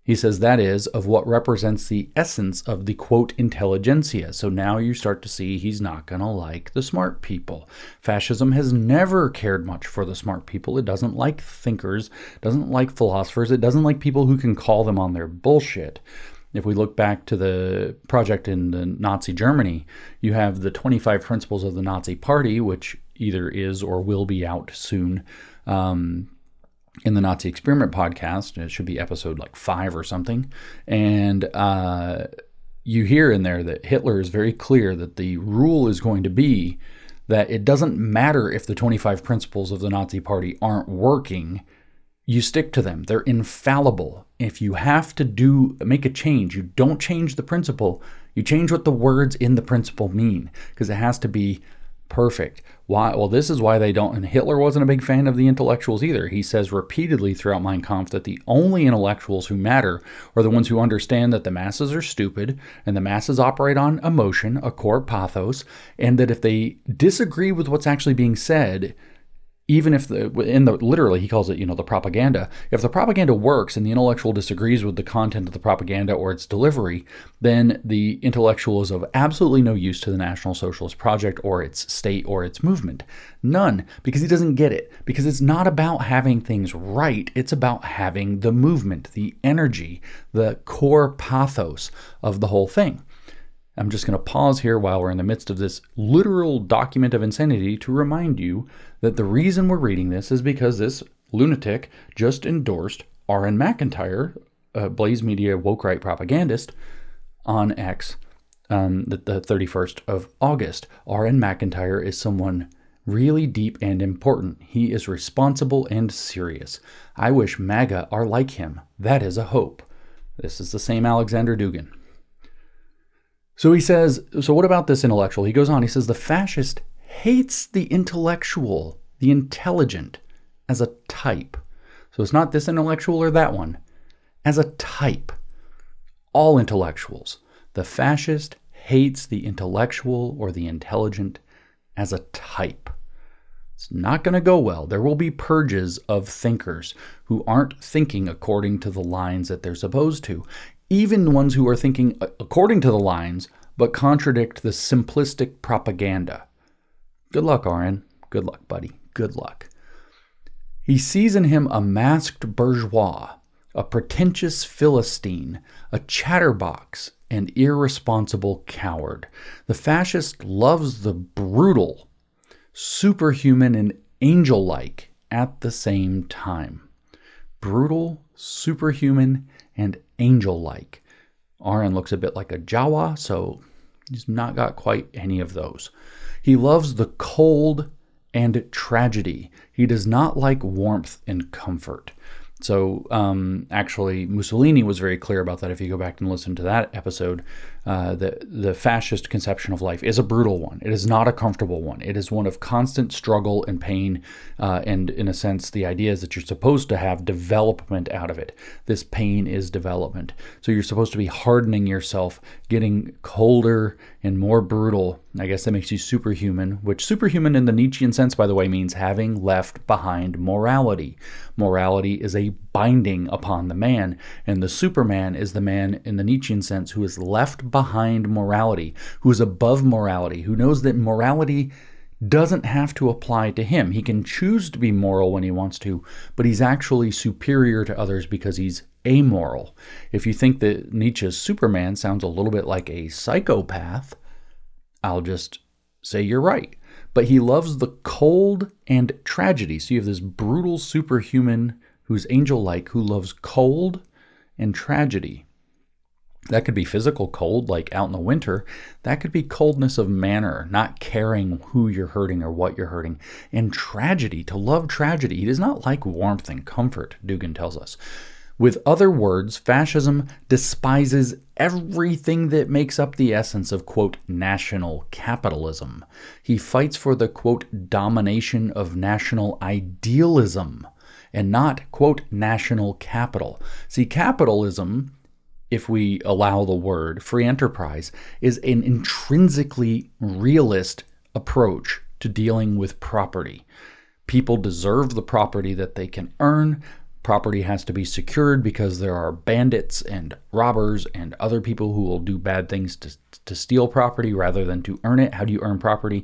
He says that is of what represents the essence of the, quote, intelligentsia. So now you start to see he's not going to like the smart people. Fascism has never cared much for the smart people. It doesn't like thinkers, doesn't like philosophers. It doesn't like people who can call them on their bullshit. If we look back to the project in the Nazi Germany, you have the 25 Principles of the Nazi Party, which either is or will be out soon, in the Nazi Experiment podcast. It should be episode 5 or something. And you hear in there that Hitler is very clear that the rule is going to be that it doesn't matter if the 25 principles of the Nazi Party aren't working. You stick to them. They're infallible. If you have to make a change, you don't change the principle. You change what the words in the principle mean, because it has to be perfect. Why? Well, this is why they don't, and Hitler wasn't a big fan of the intellectuals either. He says repeatedly throughout Mein Kampf that the only intellectuals who matter are the ones who understand that the masses are stupid and the masses operate on emotion, a core pathos, and that if they disagree with what's actually being said, even if literally he calls it, the propaganda. If the propaganda works and the intellectual disagrees with the content of the propaganda or its delivery, then the intellectual is of absolutely no use to the National Socialist Project or its state or its movement. None, because he doesn't get it. Because it's not about having things right. It's about having the movement, the energy, the core pathos of the whole thing. I'm just going to pause here while we're in the midst of this literal document of insanity to remind you that the reason we're reading this is because this lunatic just endorsed R.N. McIntyre, Blaze Media woke right propagandist, on X the 31st of August. R.N. McIntyre is someone really deep and important. He is responsible and serious. I wish MAGA are like him. That is a hope. This is the same Aleksandr Dugin. So he says, so what about this intellectual? He goes on, he says, the fascist hates the intellectual, the intelligent, as a type. So it's not this intellectual or that one. As a type. All intellectuals. The fascist hates the intellectual or the intelligent as a type. It's not going to go well. There will be purges of thinkers who aren't thinking according to the lines that they're supposed to. Even ones who are thinking according to the lines, but contradict the simplistic propaganda. Good luck, RN. Good luck, buddy. Good luck. He sees in him a masked bourgeois, a pretentious Philistine, a chatterbox, and irresponsible coward. The fascist loves the brutal, superhuman and angel-like at the same time. Brutal, superhuman, and angel-like. Aaron looks a bit like a Jawa, so he's not got quite any of those. He loves the cold and tragedy. He does not like warmth and comfort. So actually, Mussolini was very clear about that. If you go back and listen to that episode, the fascist conception of life is a brutal one. It is not a comfortable one. It is one of constant struggle and pain, and in a sense, the idea is that you're supposed to have development out of it. This pain is development. So you're supposed to be hardening yourself, getting colder and more brutal. I guess that makes you superhuman, which superhuman in the Nietzschean sense, by the way, means having left behind morality. Morality is a binding upon the man, and the Superman is the man in the Nietzschean sense who is left behind morality, who is above morality, who knows that morality doesn't have to apply to him. He can choose to be moral when he wants to, but he's actually superior to others because he's amoral. If you think that Nietzsche's Superman sounds a little bit like a psychopath, I'll just say you're right. But he loves the cold and tragedy. So you have this brutal superhuman who's angel-like, who loves cold and tragedy. That could be physical cold, like out in the winter. That could be coldness of manner, not caring who you're hurting or what you're hurting. And tragedy, to love tragedy. He does not like warmth and comfort, Dugin tells us. With other words, fascism despises everything that makes up the essence of, quote, national capitalism. He fights for the, quote, domination of national idealism and not, quote, national capital. See, capitalism, if we allow the word, free enterprise, is an intrinsically realist approach to dealing with property. People deserve the property that they can earn. Property has to be secured because there are bandits and robbers and other people who will do bad things to steal property rather than to earn it. How do you earn property?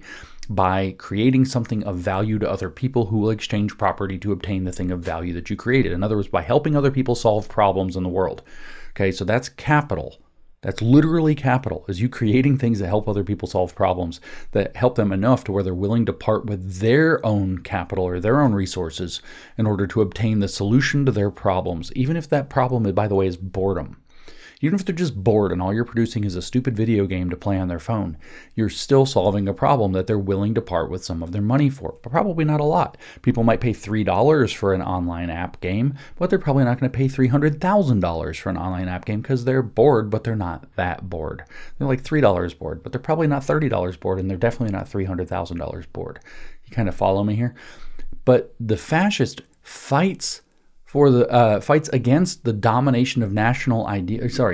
By creating something of value to other people who will exchange property to obtain the thing of value that you created. In other words, by helping other people solve problems in the world. Okay, so that's capital. That's literally capital, is you creating things that help other people solve problems, that help them enough to where they're willing to part with their own capital or their own resources in order to obtain the solution to their problems, even if that problem, by the way, is boredom. Even if they're just bored and all you're producing is a stupid video game to play on their phone, you're still solving a problem that they're willing to part with some of their money for, but probably not a lot. People might pay $3 for an online app game, but they're probably not going to pay $300,000 for an online app game because they're bored, but they're not that bored. They're like $3 bored, but they're probably not $30 bored, and they're definitely not $300,000 bored. You kind of follow me here? But the fascist fights against the domination of national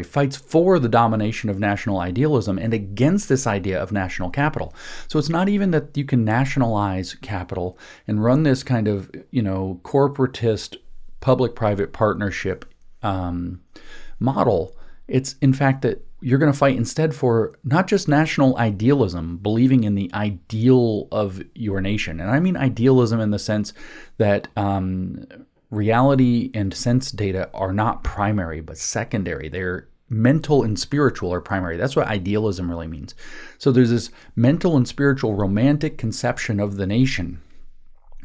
fights for the domination of national idealism and against this idea of national capital. So it's not even that you can nationalize capital and run this kind of, corporatist public-private partnership model. It's in fact that you're going to fight instead for not just national idealism, believing in the ideal of your nation. And I mean idealism in the sense that reality and sense data are not primary, but secondary. They're mental and spiritual are primary. That's what idealism really means. So there's this mental and spiritual romantic conception of the nation,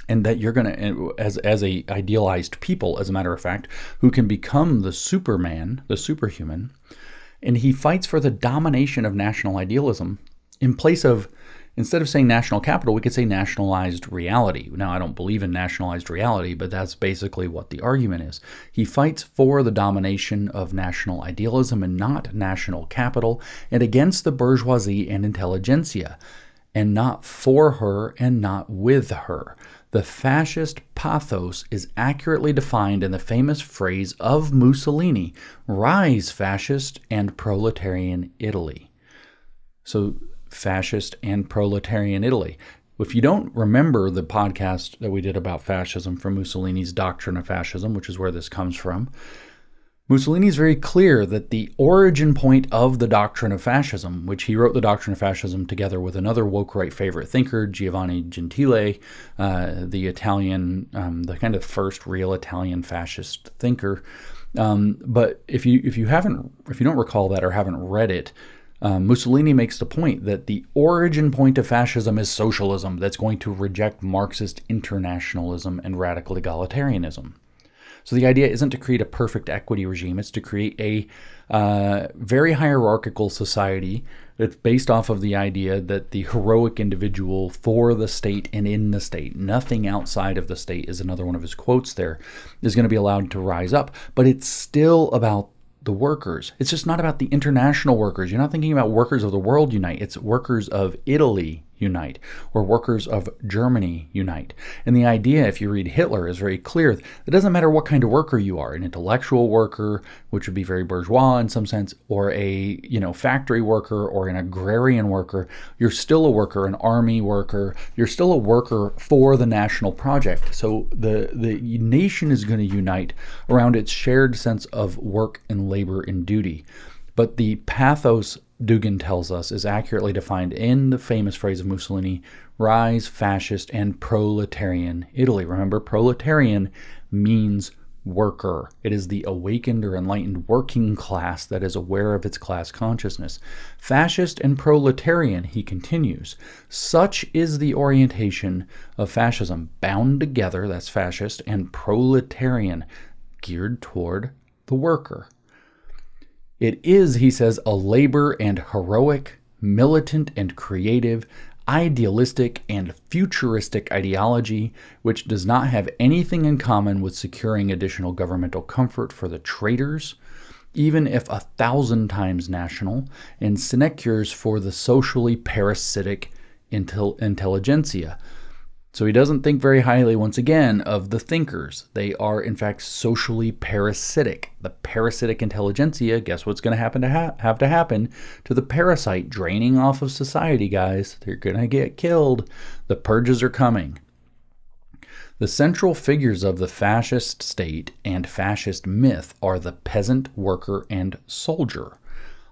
and that you're going to, as a idealized people, as a matter of fact, who can become the Superman, the superhuman, and he fights for the domination of national idealism in place of, instead of saying national capital, we could say nationalized reality. Now, I don't believe in nationalized reality, but that's basically what the argument is. He fights for the domination of national idealism and not national capital, and against the bourgeoisie and intelligentsia, and not for her and not with her. The fascist pathos is accurately defined in the famous phrase of Mussolini, "Rise, fascist and proletarian Italy." So, fascist and proletarian Italy. If you don't remember the podcast that we did about fascism from Mussolini's Doctrine of Fascism, which is where this comes from, Mussolini is very clear that the origin point of the Doctrine of Fascism, which he wrote the Doctrine of Fascism together with another woke right favorite thinker, Giovanni Gentile, the Italian, the kind of first real Italian fascist thinker. But if you don't recall that or haven't read it, Mussolini makes the point that the origin point of fascism is socialism that's going to reject Marxist internationalism and radical egalitarianism. So the idea isn't to create a perfect equity regime, it's to create a very hierarchical society that's based off of the idea that the heroic individual for the state and in the state, nothing outside of the state is another one of his quotes there, is going to be allowed to rise up. But it's still about the workers. It's just not about the international workers. You're not thinking about workers of the world unite. It's workers of Italy unite, or workers of Germany unite. And the idea, if you read Hitler, is very clear. It doesn't matter what kind of worker you are, an intellectual worker, which would be very bourgeois in some sense, or a factory worker or an agrarian worker. You're still a worker, an army worker. You're still a worker for the national project. So the nation is going to unite around its shared sense of work and labor and duty. But the pathos, Dugin tells us, is accurately defined in the famous phrase of Mussolini, rise, fascist, and proletarian Italy. Remember, proletarian means worker. It is the awakened or enlightened working class that is aware of its class consciousness. Fascist and proletarian, he continues, such is the orientation of fascism, bound together, that's fascist, and proletarian, geared toward the worker. It is, he says, a labor and heroic, militant and creative, idealistic and futuristic ideology which does not have anything in common with securing additional governmental comfort for the traitors, even if 1,000 times national, and sinecures for the socially parasitic intelligentsia. So he doesn't think very highly, once again, of the thinkers. They are, in fact, socially parasitic. The parasitic intelligentsia, guess what's going to happen have to happen to the parasite draining off of society, guys? They're going to get killed. The purges are coming. The central figures of the fascist state and fascist myth are the peasant, worker, and soldier.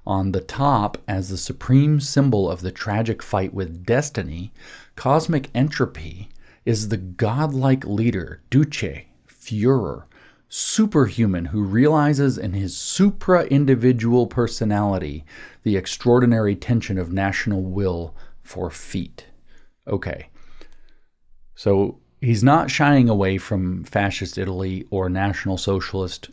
On the top, as the supreme symbol of the tragic fight with destiny, cosmic entropy, is the godlike leader, Duce, Führer, superhuman who realizes in his supra-individual personality the extraordinary tension of national will for feet. Okay, so he's not shying away from fascist Italy or National Socialist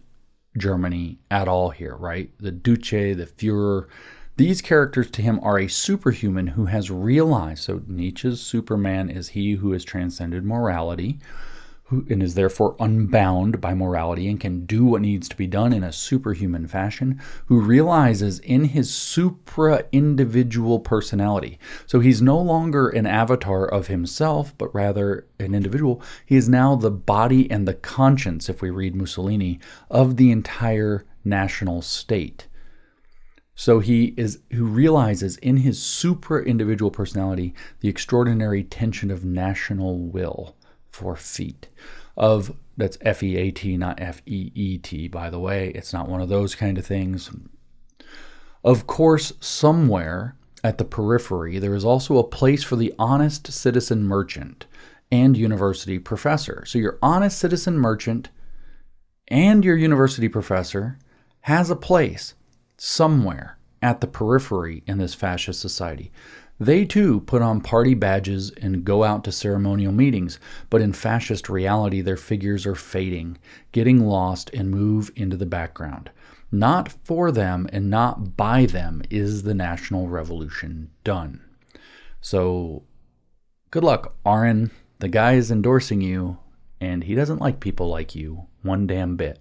Germany at all here, right? The Duce, the Führer, these characters to him are a superhuman who has realized, so Nietzsche's Superman is he who has transcended morality, and is therefore unbound by morality and can do what needs to be done in a superhuman fashion, who realizes in his supra-individual personality. So he's no longer an avatar of himself, but rather an individual. He is now the body and the conscience, if we read Mussolini, of the entire national state. So who realizes in his supra-individual personality the extraordinary tension of national will for feet. That's F-E-A-T, not F-E-E-T, by the way. It's not one of those kind of things. Of course, somewhere at the periphery, there is also a place for the honest citizen merchant and university professor. So your honest citizen merchant and your university professor has a place somewhere at the periphery in this fascist society. They too put on party badges and go out to ceremonial meetings, but in fascist reality their figures are fading, getting lost, and move into the background. Not for them and not by them is the national revolution done. So good luck, Aron. The guy is endorsing you, and he doesn't like people like you one damn bit.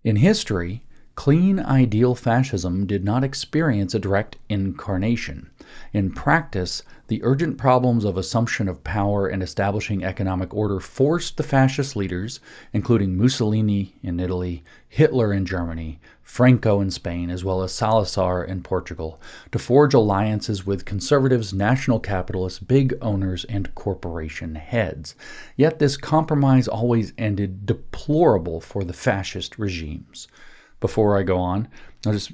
In history, clean ideal fascism did not experience a direct incarnation. In practice, the urgent problems of assumption of power and establishing economic order forced the fascist leaders, including Mussolini in Italy, Hitler in Germany, Franco in Spain, as well as Salazar in Portugal, to forge alliances with conservatives, national capitalists, big owners, and corporation heads. Yet this compromise always ended deplorable for the fascist regimes. Before I go on, I'll just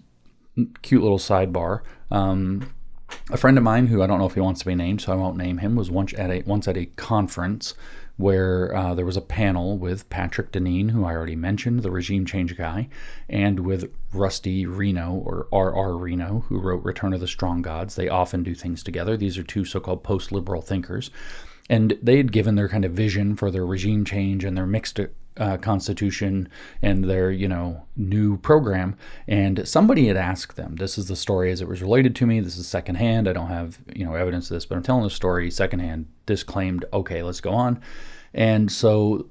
cute little sidebar. A friend of mine, who I don't know if he wants to be named, so I won't name him, was once at a conference where there was a panel with Patrick Deneen, who I already mentioned, the regime change guy, and with Rusty Reno, or R.R. Reno, who wrote Return of the Strong Gods. They often do things together. These are two so-called post-liberal thinkers. And they had given their kind of vision for their regime change and their mixed constitution and their, new program. And somebody had asked them, this is the story as it was related to me. This is secondhand. I don't have, evidence of this, but I'm telling the story secondhand, disclaimed, okay, let's go on. And so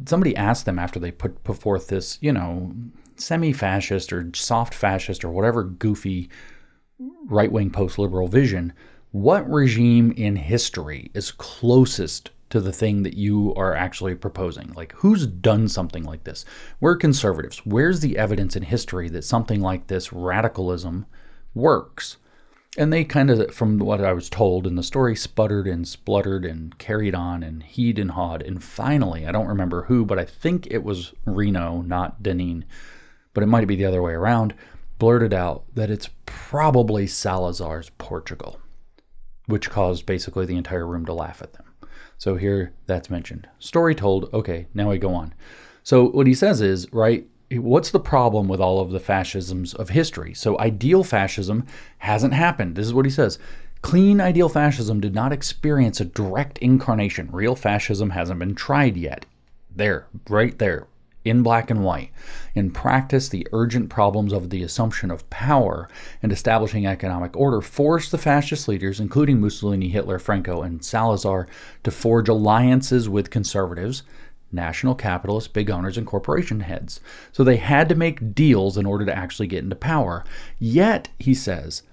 somebody asked them after they put forth this, semi-fascist or soft fascist or whatever goofy right-wing post-liberal vision, what regime in history is closest to the thing that you are actually proposing? Like, who's done something like this? We're conservatives. Where's the evidence in history that something like this radicalism works? And they kind of, from what I was told in the story, sputtered and spluttered and carried on and heed and hawed. And finally, I don't remember who, but I think it was Reno, not Deneen, but it might be the other way around, blurted out that it's probably Salazar's Portugal, which caused basically the entire room to laugh at them. So here that's mentioned. Story told. Okay, now we go on. So what he says is, right, what's the problem with all of the fascisms of history? So ideal fascism hasn't happened. This is what he says. Clean ideal fascism did not experience a direct incarnation. Real fascism hasn't been tried yet. There, right there, in black and white. In practice, the urgent problems of the assumption of power and establishing economic order forced the fascist leaders, including Mussolini, Hitler, Franco, and Salazar, to forge alliances with conservatives, national capitalists, big owners, and corporation heads. So they had to make deals in order to actually get into power. Yet, he says,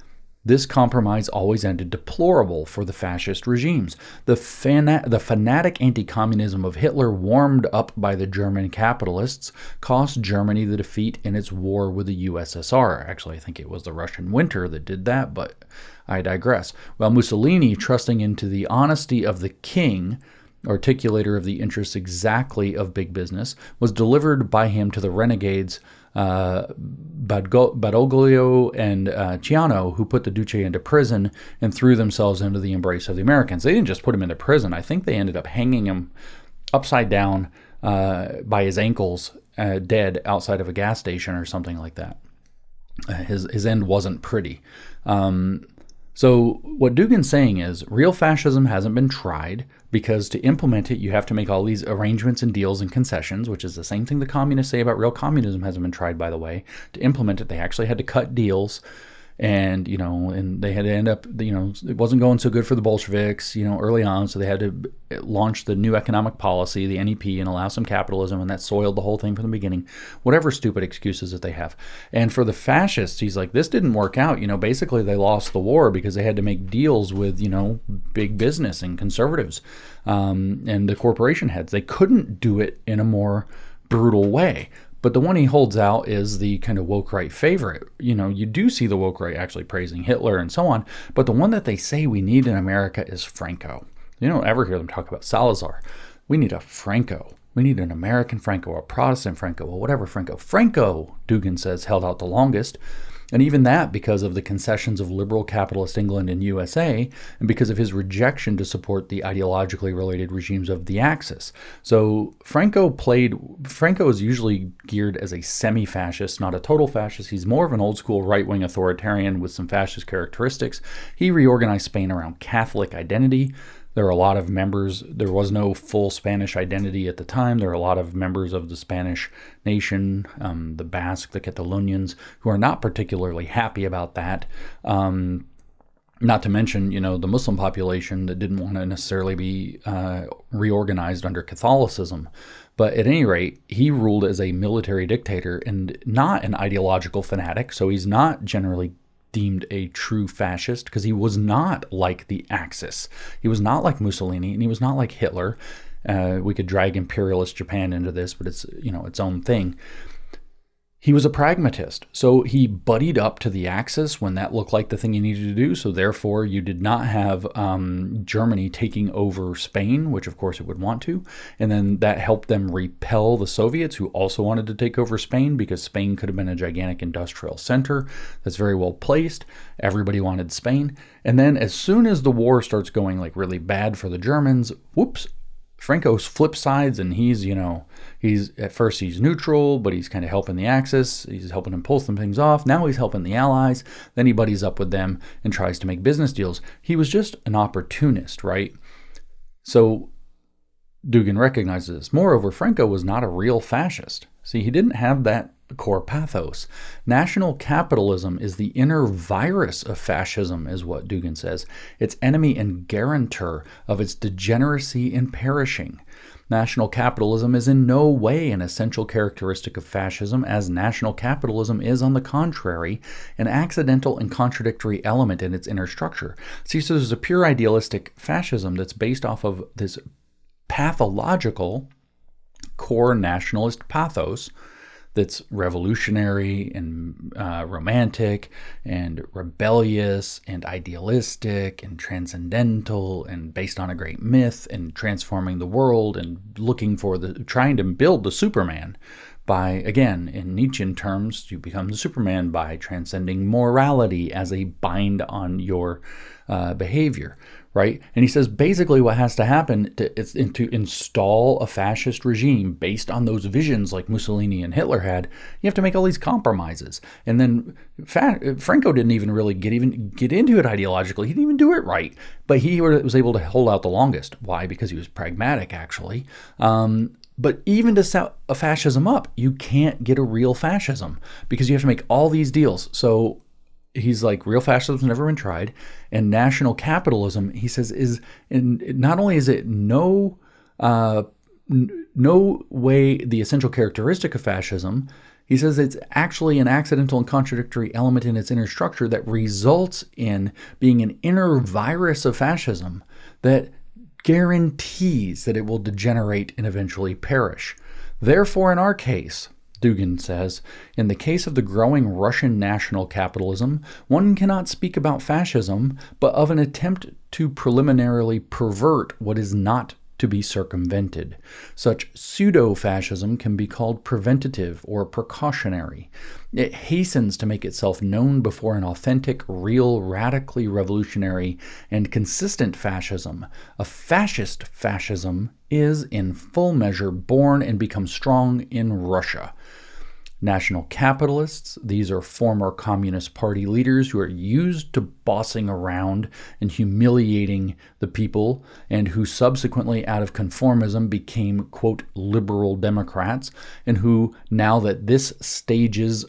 this compromise always ended deplorable for the fascist regimes. The fanatic anti-communism of Hitler, warmed up by the German capitalists, cost Germany the defeat in its war with the USSR. Actually, I think it was the Russian winter that did that, but I digress. While Mussolini, trusting into the honesty of the king, articulator of the interests exactly of big business, was delivered by him to the renegades Badoglio and Ciano, who put the Duce into prison and threw themselves into the embrace of the Americans. They didn't just put him into prison. I think they ended up hanging him upside down by his ankles, dead outside of a gas station or something like that. His end wasn't pretty. So what Dugin's saying is real fascism hasn't been tried because to implement it, you have to make all these arrangements and deals and concessions, which is the same thing the communists say about real communism hasn't been tried, by the way. To implement it, they actually had to cut deals. And, and they had to end up, it wasn't going so good for the Bolsheviks, early on. So they had to launch the new economic policy, the NEP, and allow some capitalism. And that soiled the whole thing from the beginning, whatever stupid excuses that they have. And for the fascists, he's like, this didn't work out. Basically they lost the war because they had to make deals with, big business and conservatives and the corporation heads. They couldn't do it in a more brutal way. But the one he holds out is the kind of woke right favorite. You do see the woke right actually praising Hitler and so on. But the one that they say we need in America is Franco. You don't ever hear them talk about Salazar. We need a Franco. We need an American Franco, a Protestant Franco, or whatever Franco. Franco, Dugin says, held out the longest. And even that because of the concessions of liberal capitalist England and USA, and because of his rejection to support the ideologically related regimes of the Axis. So Franco is usually geared as a semi-fascist, not a total fascist. He's more of an old school right-wing authoritarian with some fascist characteristics. He reorganized Spain around Catholic identity. There are a lot of members. There was no full Spanish identity at the time. There are a lot of members of the Spanish nation, the Basque, the Catalonians, who are not particularly happy about that. Not to mention, the Muslim population that didn't want to necessarily be reorganized under Catholicism. But at any rate, he ruled as a military dictator and not an ideological fanatic. So he's not generally deemed a true fascist because he was not like the Axis. He was not like Mussolini, and he was not like Hitler. We could drag imperialist Japan into this, but it's its own thing. He was a pragmatist, so he buddied up to the Axis when that looked like the thing you needed to do. So therefore, you did not have Germany taking over Spain, which of course it would want to. And then that helped them repel the Soviets, who also wanted to take over Spain, because Spain could have been a gigantic industrial center that's very well placed. Everybody wanted Spain. And then as soon as the war starts going like really bad for the Germans, whoops, Franco flips sides, and he's at first he's neutral, but he's kind of helping the Axis. He's helping him pull some things off. Now he's helping the Allies. Then he buddies up with them and tries to make business deals. He was just an opportunist, right? So Dugin recognizes this. Moreover, Franco was not a real fascist. See, he didn't have that core pathos. National capitalism is the inner virus of fascism, is what Dugin says. Its enemy and guarantor of its degeneracy and perishing. National capitalism is in no way an essential characteristic of fascism, as national capitalism is, on the contrary, an accidental and contradictory element in its inner structure. See, so there's a pure idealistic fascism that's based off of this pathological core nationalist pathos that's revolutionary and romantic and rebellious and idealistic and transcendental and based on a great myth and transforming the world and trying to build the Superman by, again, in Nietzschean terms, you become the Superman by transcending morality as a bind on your behavior, right? And he says basically what has to happen to install a fascist regime based on those visions like Mussolini and Hitler had, you have to make all these compromises. And then Franco didn't even really get into it ideologically. He didn't even do it right. But he was able to hold out the longest. Why? Because he was pragmatic, actually. But even to set a fascism up, you can't get a real fascism because you have to make all these deals. So he's like, real fascism's never been tried. And national capitalism, he says, not only is it no way the essential characteristic of fascism, he says it's actually an accidental and contradictory element in its inner structure that results in being an inner virus of fascism that guarantees that it will degenerate and eventually perish. Therefore, in our case, Dugin says, in the case of the growing Russian national capitalism, one cannot speak about fascism, but of an attempt to preliminarily pervert what is not to be circumvented. Such pseudo-fascism can be called preventative or precautionary. It hastens to make itself known before an authentic, real, radically revolutionary, and consistent fascism. A fascist fascism is, in full measure, born and becomes strong in Russia. National capitalists, these are former Communist Party leaders who are used to bossing around and humiliating the people, and who subsequently, out of conformism, became, quote, liberal Democrats, and who, now that this stage is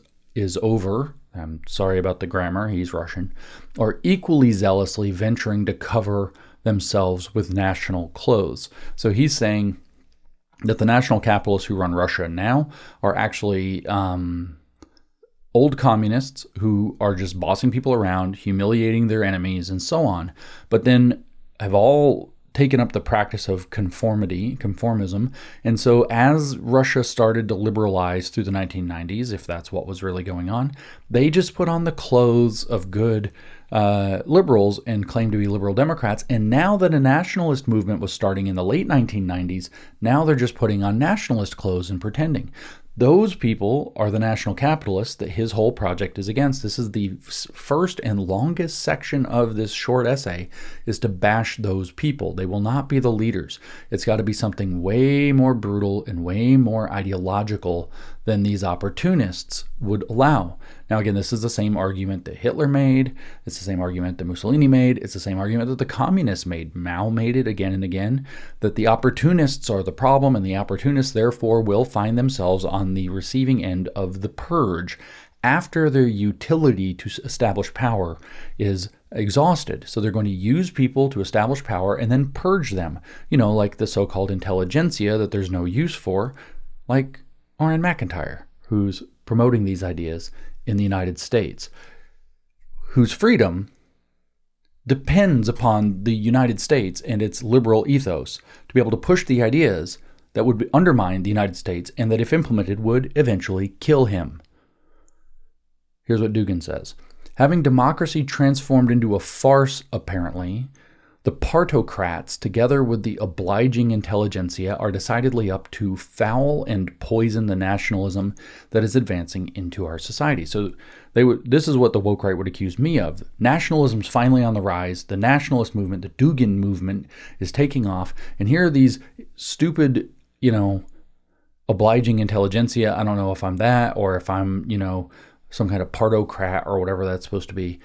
over, I'm sorry about the grammar, he's Russian, are equally zealously venturing to cover themselves with national clothes. So he's saying that the national capitalists who run Russia now are actually old communists who are just bossing people around, humiliating their enemies, and so on, but then have all taken up the practice of conformism. And so as Russia started to liberalize through the 1990s, if that's what was really going on, they just put on the clothes of good liberals and claimed to be liberal Democrats. And now that a nationalist movement was starting in the late 1990s, now they're just putting on nationalist clothes and pretending. Those people are the national capitalists that his whole project is against. This is the first and longest section of this short essay, is to bash those people. They will not be the leaders. It's got to be something way more brutal and way more ideological than these opportunists would allow. Now, again, this is the same argument that Hitler made. It's the same argument that Mussolini made. It's the same argument that the communists made. Mao made it again and again, that the opportunists are the problem, and the opportunists, therefore, will find themselves on the receiving end of the purge after their utility to establish power is exhausted. So they're going to use people to establish power and then purge them, like the so-called intelligentsia that there's no use for, like Orrin McIntyre, who's promoting these ideas in the United States, whose freedom depends upon the United States and its liberal ethos to be able to push the ideas that would undermine the United States and that, if implemented, would eventually kill him. Here's what Dugin says. Having democracy transformed into a farce, apparently, the partocrats, together with the obliging intelligentsia, are decidedly up to foul and poison the nationalism that is advancing into our society. So this is what the woke right would accuse me of. Nationalism's finally on the rise. The nationalist movement, the Dugin movement, is taking off. And here are these stupid, obliging intelligentsia. I don't know if I'm that or if I'm, some kind of partocrat or whatever that's supposed to be.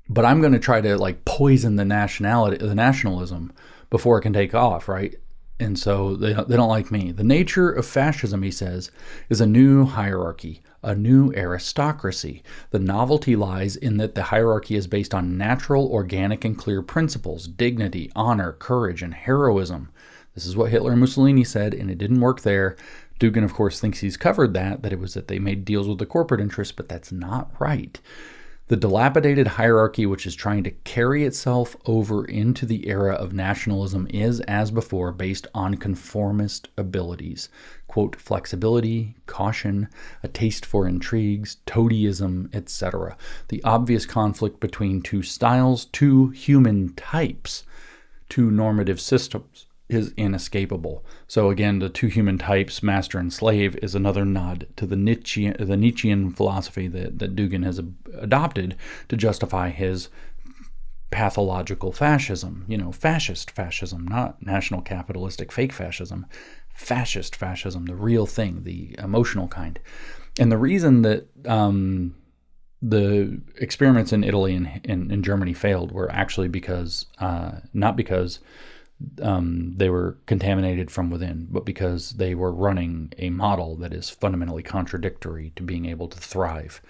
But I'm going to try to poison the nationalism before it can take off, right? And so they don't like me. The nature of fascism, he says, is a new hierarchy, a new aristocracy. The novelty lies in that the hierarchy is based on natural, organic, and clear principles: dignity, honor, courage, and heroism. This is what Hitler and Mussolini said, and it didn't work there. Dugin, of course, thinks he's covered that it was that they made deals with the corporate interests, but that's not right. The dilapidated hierarchy, which is trying to carry itself over into the era of nationalism, is, as before, based on conformist abilities. Quote, flexibility, caution, a taste for intrigues, toadyism, etc. The obvious conflict between two styles, two human types, two normative systems, is inescapable. So again, the two human types, master and slave, is another nod to the Nietzschean philosophy that Dugin has adopted to justify his pathological fascism. Fascist fascism, not national capitalistic fake fascism. Fascist fascism, the real thing, the emotional kind. And the reason that the experiments in Italy and in Germany failed were actually not because they were contaminated from within, but because they were running a model that is fundamentally contradictory to being able to thrive.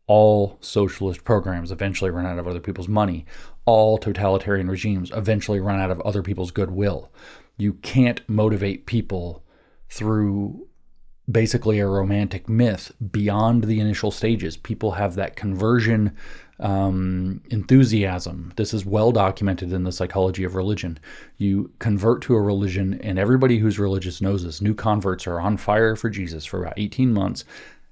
All socialist programs eventually run out of other people's money. All totalitarian regimes eventually run out of other people's goodwill. You can't motivate people through basically a romantic myth beyond the initial stages. People have that conversion enthusiasm. This is well documented in the psychology of religion. You convert to a religion, and everybody who's religious knows this. New converts are on fire for Jesus for about 18 months,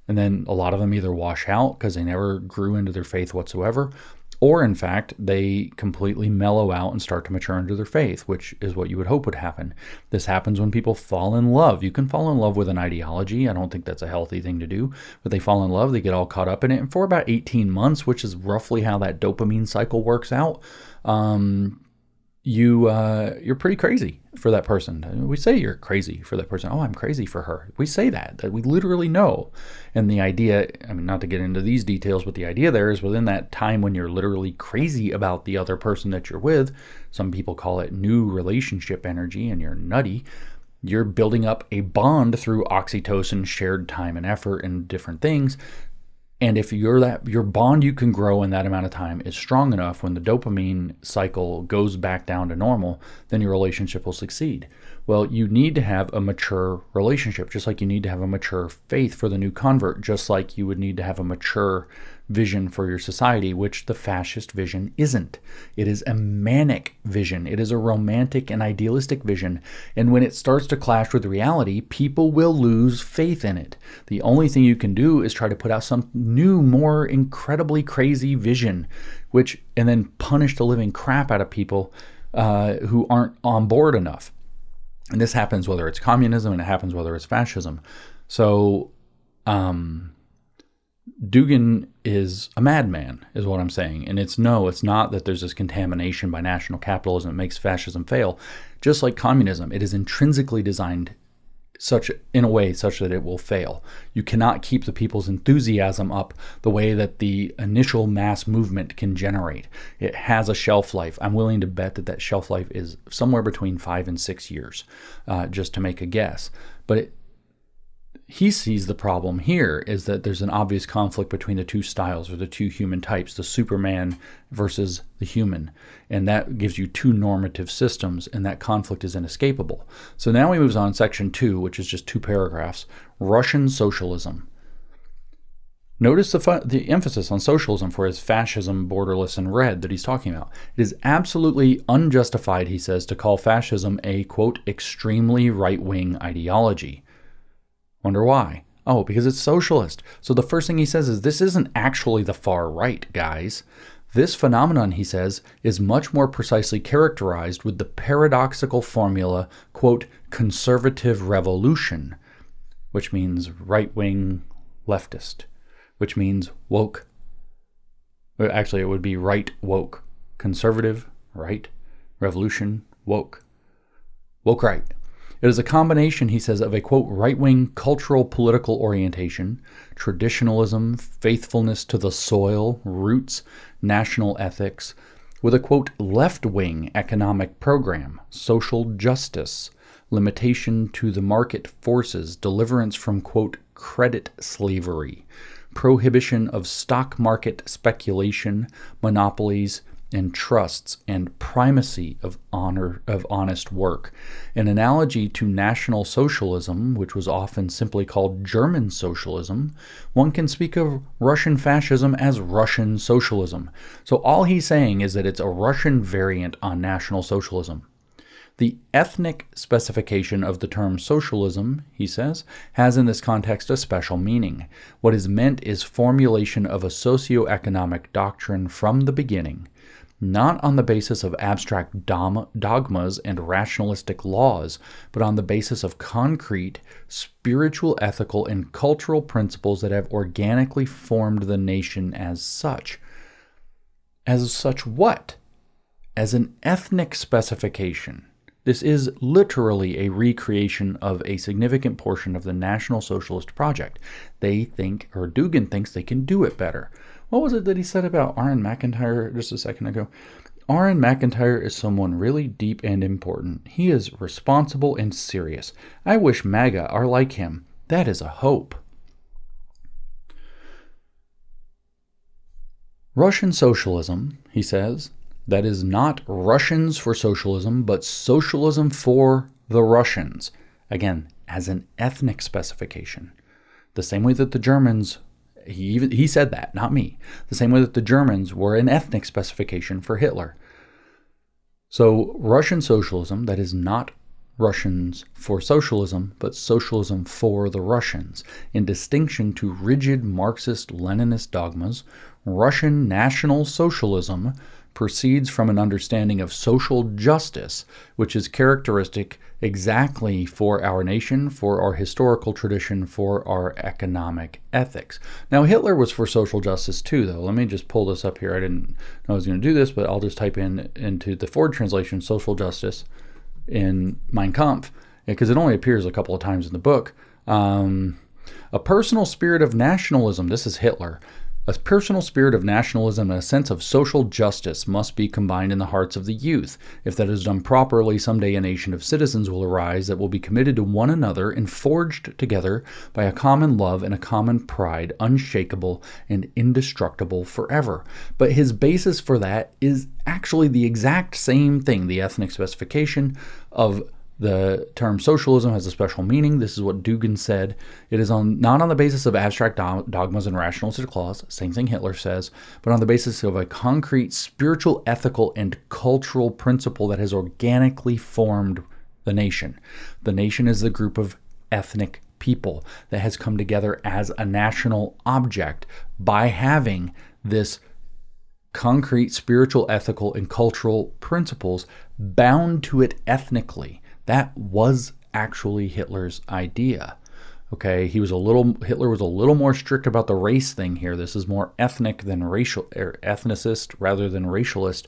and then a lot of them either wash out because they never grew into their faith whatsoever, or in fact, they completely mellow out and start to mature into their faith, which is what you would hope would happen. This happens when people fall in love. You can fall in love with an ideology. I don't think that's a healthy thing to do, but they fall in love, they get all caught up in it, and for about 18 months, which is roughly how that dopamine cycle works out, you're pretty crazy for that person. We say you're crazy for that person. Oh, I'm crazy for her. We say that we literally know. And the idea, not to get into these details, but the idea there is within that time when you're literally crazy about the other person that you're with, some people call it new relationship energy, and you're nutty, you're building up a bond through oxytocin, shared time and effort, and different things. And if your bond you can grow in that amount of time is strong enough, when the dopamine cycle goes back down to normal, then your relationship will succeed. Well, you need to have a mature relationship, just like you need to have a mature faith for the new convert, just like you would need to have a mature vision for your society, which the fascist vision isn't. It is a manic vision. It is a romantic and idealistic vision. And when it starts to clash with reality, people will lose faith in it. The only thing you can do is try to put out some new, more incredibly crazy vision, and then punish the living crap out of people who aren't on board enough. And this happens whether it's communism, and it happens whether it's fascism. So, Dugin is a madman, is what I'm saying. And it's not that there's this contamination by national capitalism that makes fascism fail. Just like communism, it is intrinsically designed in a way such that it will fail. You cannot keep the people's enthusiasm up the way that the initial mass movement can generate. It has a shelf life. I'm willing to bet that shelf life is somewhere between 5 and 6 years, just to make a guess. But he sees the problem here is that there's an obvious conflict between the two styles, or the two human types, the Superman versus the human. And that gives you two normative systems, and that conflict is inescapable. So now he moves on, section 2, which is just 2 paragraphs, Russian socialism. Notice the emphasis on socialism for his fascism, borderless, and red that he's talking about. It is absolutely unjustified, he says, to call fascism a, quote, extremely right-wing ideology. Wonder why? Oh, because it's socialist. So the first thing he says is this isn't actually the far right, guys. This phenomenon, he says, is much more precisely characterized with the paradoxical formula, quote, conservative revolution, which means right-wing leftist, which means woke. Actually, it would be right woke. Conservative, right, revolution, woke. Woke right. It is a combination, he says, of a, quote, right-wing cultural political orientation, traditionalism, faithfulness to the soil, roots, national ethics, with a, quote, left-wing economic program, social justice, limitation to the market forces, deliverance from, quote, credit slavery, prohibition of stock market speculation, monopolies, and trusts, and primacy of honest work. An analogy to National Socialism, which was often simply called German socialism, one can speak of Russian fascism as Russian socialism. So all he's saying is that it's a Russian variant on National Socialism. The ethnic specification of the term socialism, he says, has in this context a special meaning. What is meant is formulation of a socio-economic doctrine from the beginning, not on the basis of abstract dogmas and rationalistic laws, but on the basis of concrete, spiritual, ethical, and cultural principles that have organically formed the nation as such. As such what? As an ethnic specification. This is literally a recreation of a significant portion of the National Socialist project. They think, or Dugin thinks, they can do it better. What was it that he said about R.N. McIntyre just a second ago? R.N. McIntyre is someone really deep and important. He is responsible and serious. I wish MAGA are like him. That is a hope. Russian socialism, he says, that is not Russians for socialism, but socialism for the Russians. Again, as an ethnic specification. The same way that the Germans, he said that, not me. The same way that the Germans were an ethnic specification for Hitler. So Russian socialism, that is not Russians for socialism, but socialism for the Russians. In distinction to rigid Marxist-Leninist dogmas, Russian National Socialism proceeds from an understanding of social justice, which is characteristic exactly for our nation, for our historical tradition, for our economic ethics. Now, Hitler was for social justice too, though. Let me just pull this up here. I didn't know I was going to do this, but I'll just type into the Ford translation, social justice, in Mein Kampf, because it only appears a couple of times in the book. A personal spirit of nationalism, this is Hitler. A personal spirit of nationalism and a sense of social justice must be combined in the hearts of the youth. If that is done properly, someday a nation of citizens will arise that will be committed to one another and forged together by a common love and a common pride, unshakable and indestructible forever. But his basis for that is actually the exact same thing. The ethnic specification of the term socialism has a special meaning. This is what Dugin said. It is not on the basis of abstract dogmas and rationalistic laws, same thing Hitler says, but on the basis of a concrete spiritual, ethical, and cultural principle that has organically formed the nation. The nation is the group of ethnic people that has come together as a national object by having this concrete spiritual, ethical, and cultural principles bound to it ethnically. That was actually Hitler's idea. Okay, Hitler was a little more strict about the race thing here. This is more ethnic than racial, or ethnicist rather than racialist.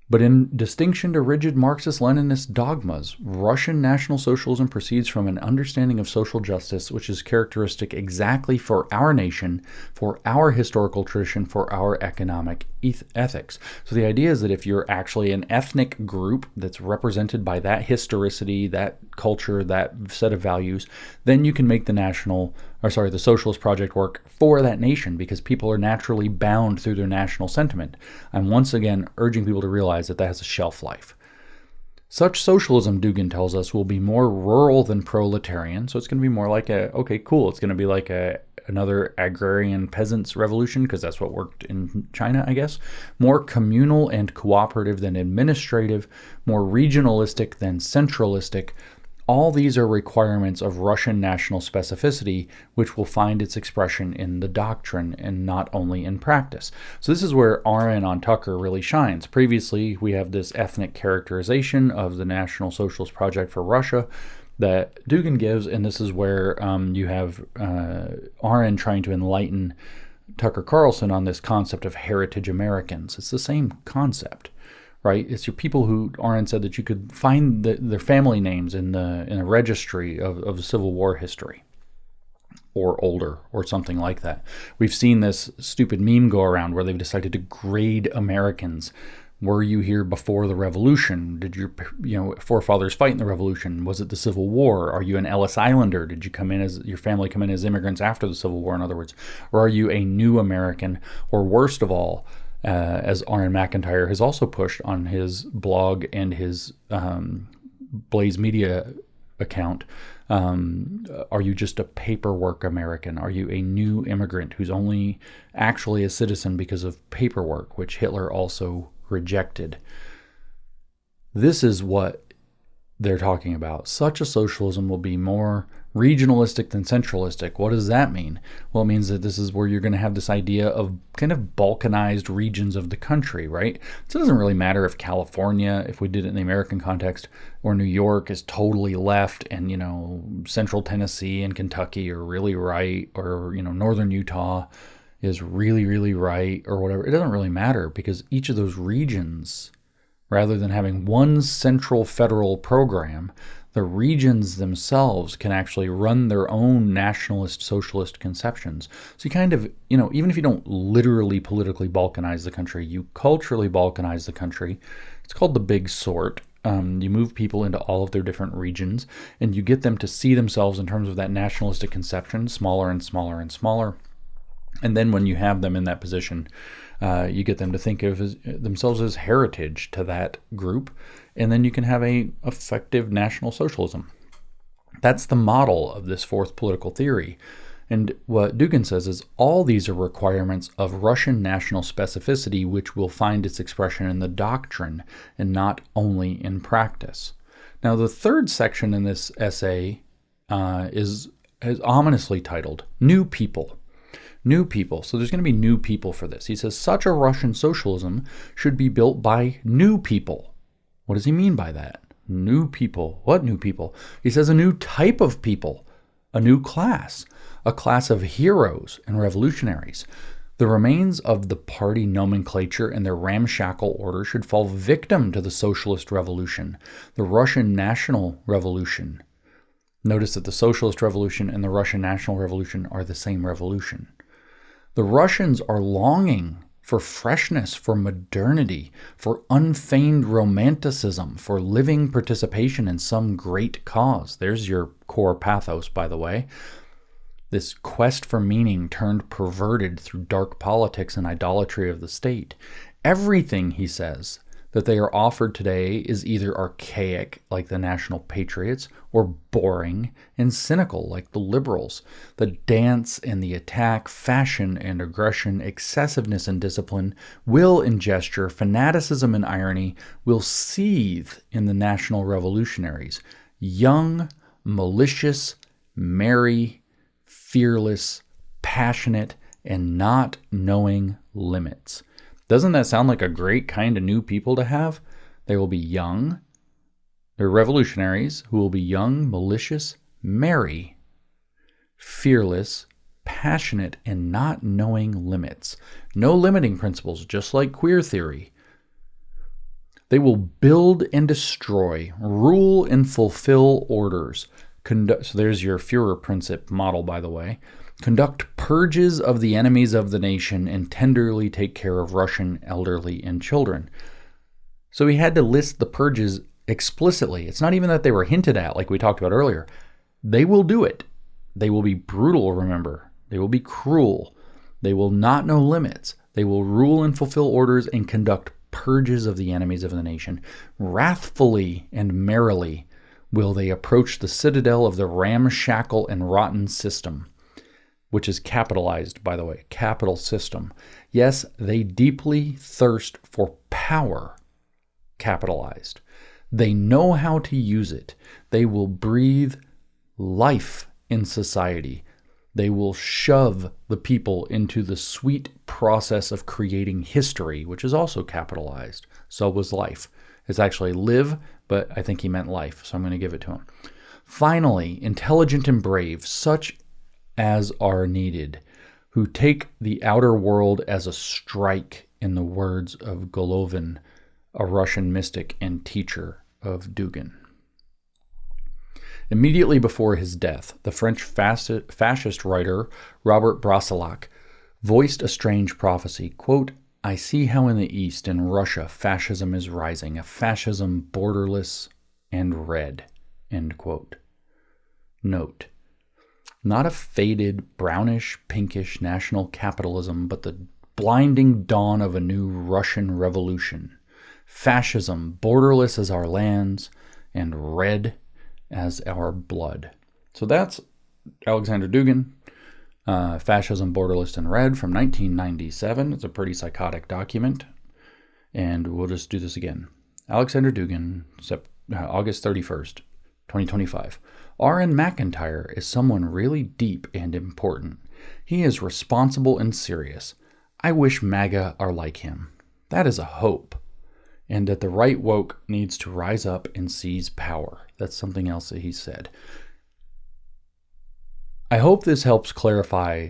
But in distinction to rigid Marxist-Leninist dogmas, Russian National Socialism proceeds from an understanding of social justice, which is characteristic exactly for our nation, for our historical tradition, for our economic ethics. So the idea is that if you're actually an ethnic group that's represented by that historicity, that culture, that set of values, then you can make the socialist project work for that nation because people are naturally bound through their national sentiment. I'm once again urging people to realize that has a shelf life. Such socialism, Dugin tells us, will be more rural than proletarian. So it's going to be more like it's going to be like another agrarian peasants revolution, because that's what worked in China, I guess. More communal and cooperative than administrative, more regionalistic than centralistic. All these are requirements of Russian national specificity, which will find its expression in the doctrine and not only in practice. So this is where Arendt on Tucker really shines. Previously, we have this ethnic characterization of the National Socialist Project for Russia that Dugin gives, and this is where you have Arendt trying to enlighten Tucker Carlson on this concept of heritage Americans. It's the same concept. Right, it's your people who Arendt said that you could find their family names in a registry of the Civil War history, or older, or something like that. We've seen this stupid meme go around where they've decided to grade Americans. Were you here before the Revolution? Did your forefathers fight in the Revolution? Was it the Civil War? Are you an Ellis Islander? Did you come in as your family come in as immigrants after the Civil War? In other words, or are you a new American? Or worst of all, as Aaron McIntyre has also pushed on his blog and his Blaze Media account, are you just a paperwork American? Are you a new immigrant who's only actually a citizen because of paperwork, which Hitler also rejected? This is what they're talking about. Such a socialism will be more regionalistic than centralistic. What does that mean? Well, it means that this is where you're going to have this idea of kind of balkanized regions of the country, right? So it doesn't really matter if California, if we did it in the American context, or New York is totally left and, central Tennessee and Kentucky are really right, or, northern Utah is really, really right, or whatever. It doesn't really matter because each of those regions, rather than having one central federal program, the regions themselves can actually run their own nationalist, socialist conceptions. So you kind of, even if you don't literally politically balkanize the country, you culturally balkanize the country. It's called the big sort. You move people into all of their different regions, and you get them to see themselves in terms of that nationalistic conception, smaller and smaller and smaller. And then when you have them in that position, you get them to think of themselves as heritage to that group, and then you can have a effective national socialism. That's the model of this fourth political theory. And what Dugin says is all these are requirements of Russian national specificity, which will find its expression in the doctrine and not only in practice. Now, the third section in this essay is ominously titled New People. New people. So there's going to be new people for this. He says such a Russian socialism should be built by new people. What does he mean by that? New people. What new people? He says a new type of people, a new class, a class of heroes and revolutionaries. The remains of the party nomenclature and their ramshackle order should fall victim to the socialist revolution, the Russian national revolution. Notice that the socialist revolution and the Russian national revolution are the same revolution. The Russians are longing for freshness, for modernity, for unfeigned romanticism, for living participation in some great cause. There's your core pathos, by the way. This quest for meaning turned perverted through dark politics and idolatry of the state. Everything, he says, that they are offered today is either archaic, like the National Patriots, or boring and cynical, like the liberals. The dance and the attack, fashion and aggression, excessiveness and discipline, will and gesture, fanaticism and irony will seethe in the national revolutionaries. Young, malicious, merry, fearless, passionate, and not knowing limits. Doesn't that sound like a great kind of new people to have? They will be young. They're revolutionaries who will be young, malicious, merry, fearless, passionate, and not knowing limits. No limiting principles, just like queer theory. They will build and destroy, rule and fulfill orders. So there's your Führerprinzip model, by the way. Conduct purges of the enemies of the nation and tenderly take care of Russian elderly and children. So he had to list the purges explicitly. It's not even that they were hinted at like we talked about earlier. They will do it. They will be brutal, remember. They will be cruel. They will not know limits. They will rule and fulfill orders and conduct purges of the enemies of the nation. Wrathfully and merrily will they approach the citadel of the ramshackle and rotten system, which is capitalized, by the way, capital system. Yes, they deeply thirst for power, capitalized. They know how to use it. They will breathe life in society. They will shove the people into the sweet process of creating history, which is also capitalized. So was life. It's actually live, but I think he meant life, so I'm going to give it to him. Finally, intelligent and brave, such as are needed, who take the outer world as a strike, in the words of Golovin, a Russian mystic and teacher of Dugin. Immediately before his death, the French fascist writer Robert Brasillach voiced a strange prophecy. Quote, "I see how in the East, in Russia, fascism is rising, a fascism borderless and red." End quote. Note, not a faded, brownish, pinkish national capitalism, but the blinding dawn of a new Russian revolution. Fascism, borderless as our lands, and red as our blood. So that's Aleksandr Dugin, Fascism, Borderless, and Red from 1997. It's a pretty psychotic document. And we'll just do this again. Aleksandr Dugin, August 31st, 2025. R.N. McIntyre is someone really deep and important. He is responsible and serious. I wish MAGA are like him. That is a hope. And that the right woke needs to rise up and seize power. That's something else that he said. I hope this helps clarify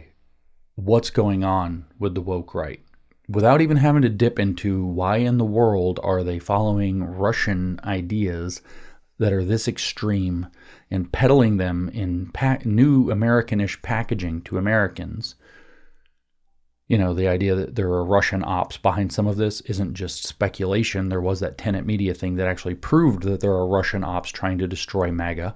what's going on with the woke right, without even having to dip into why in the world are they following Russian ideas that are this extreme and peddling them in new Americanish packaging to Americans. You know, the idea that there are Russian ops behind some of this isn't just speculation. There was that Tenet Media thing that actually proved that there are Russian ops trying to destroy MAGA,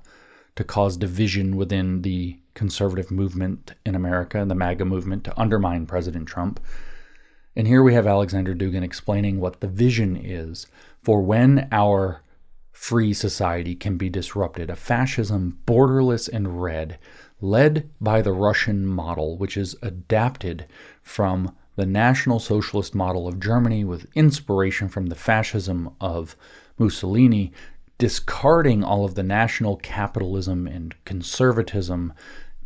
to cause division within the conservative movement in America and the MAGA movement to undermine President Trump. And here we have Aleksandr Dugin explaining what the vision is for when our free society can be disrupted. A fascism borderless and red, led by the Russian model, which is adapted from the National Socialist model of Germany with inspiration from the fascism of Mussolini, discarding all of the national capitalism and conservatism,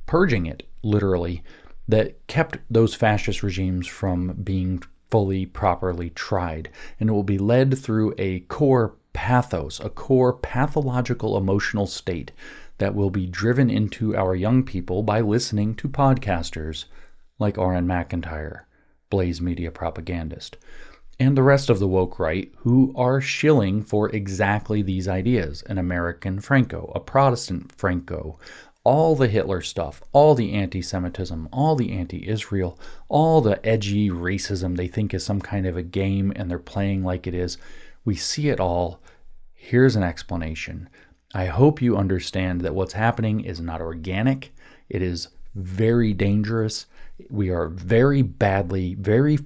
purging it, literally, that kept those fascist regimes from being fully, properly tried. And it will be led through a core pathos, a core pathological emotional state that will be driven into our young people by listening to podcasters like R.N. McIntyre, Blaze Media propagandist, and the rest of the woke right who are shilling for exactly these ideas. An American Franco, a Protestant Franco, all the Hitler stuff, all the anti-Semitism, all the anti-Israel, all the edgy racism they think is some kind of a game and they're playing like it is. We see it all. Here's an explanation. I hope you understand that what's happening is not organic. It is very dangerous. We are very badly,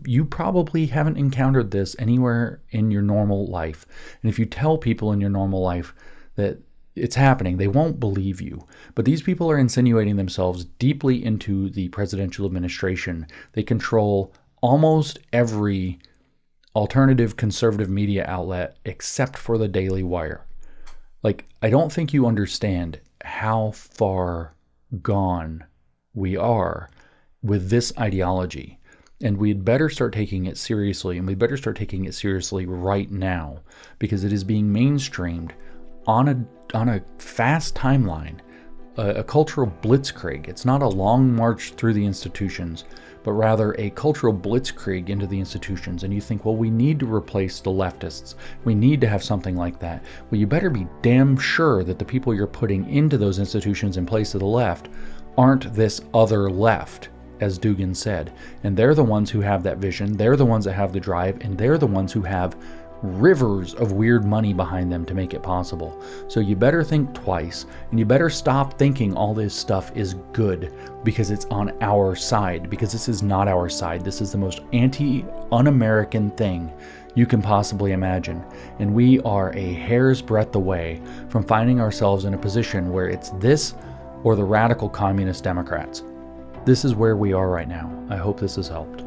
you probably haven't encountered this anywhere in your normal life. And if you tell people in your normal life that it's happening, they won't believe you. But these people are insinuating themselves deeply into the presidential administration. They control almost every alternative conservative media outlet except for the Daily Wire. Like, I don't think you understand how far gone we are with this ideology. And we'd better start taking it seriously, and we'd better start taking it seriously right now, because it is being mainstreamed on a fast timeline, a cultural blitzkrieg. It's not a long march through the institutions, but rather a cultural blitzkrieg into the institutions. And you think, well, we need to replace the leftists. We need to have something like that. Well, you better be damn sure that the people you're putting into those institutions in place of the left aren't this other left, as Dugin said. And they're the ones who have that vision. They're the ones that have the drive, and they're the ones who have rivers of weird money behind them to make it possible. So you better think twice, and you better stop thinking all this stuff is good because it's on our side, because this is not our side. This is the most un-American thing you can possibly imagine. And we are a hair's breadth away from finding ourselves in a position where it's this or the radical communist Democrats. This is where we are right now. I hope this has helped.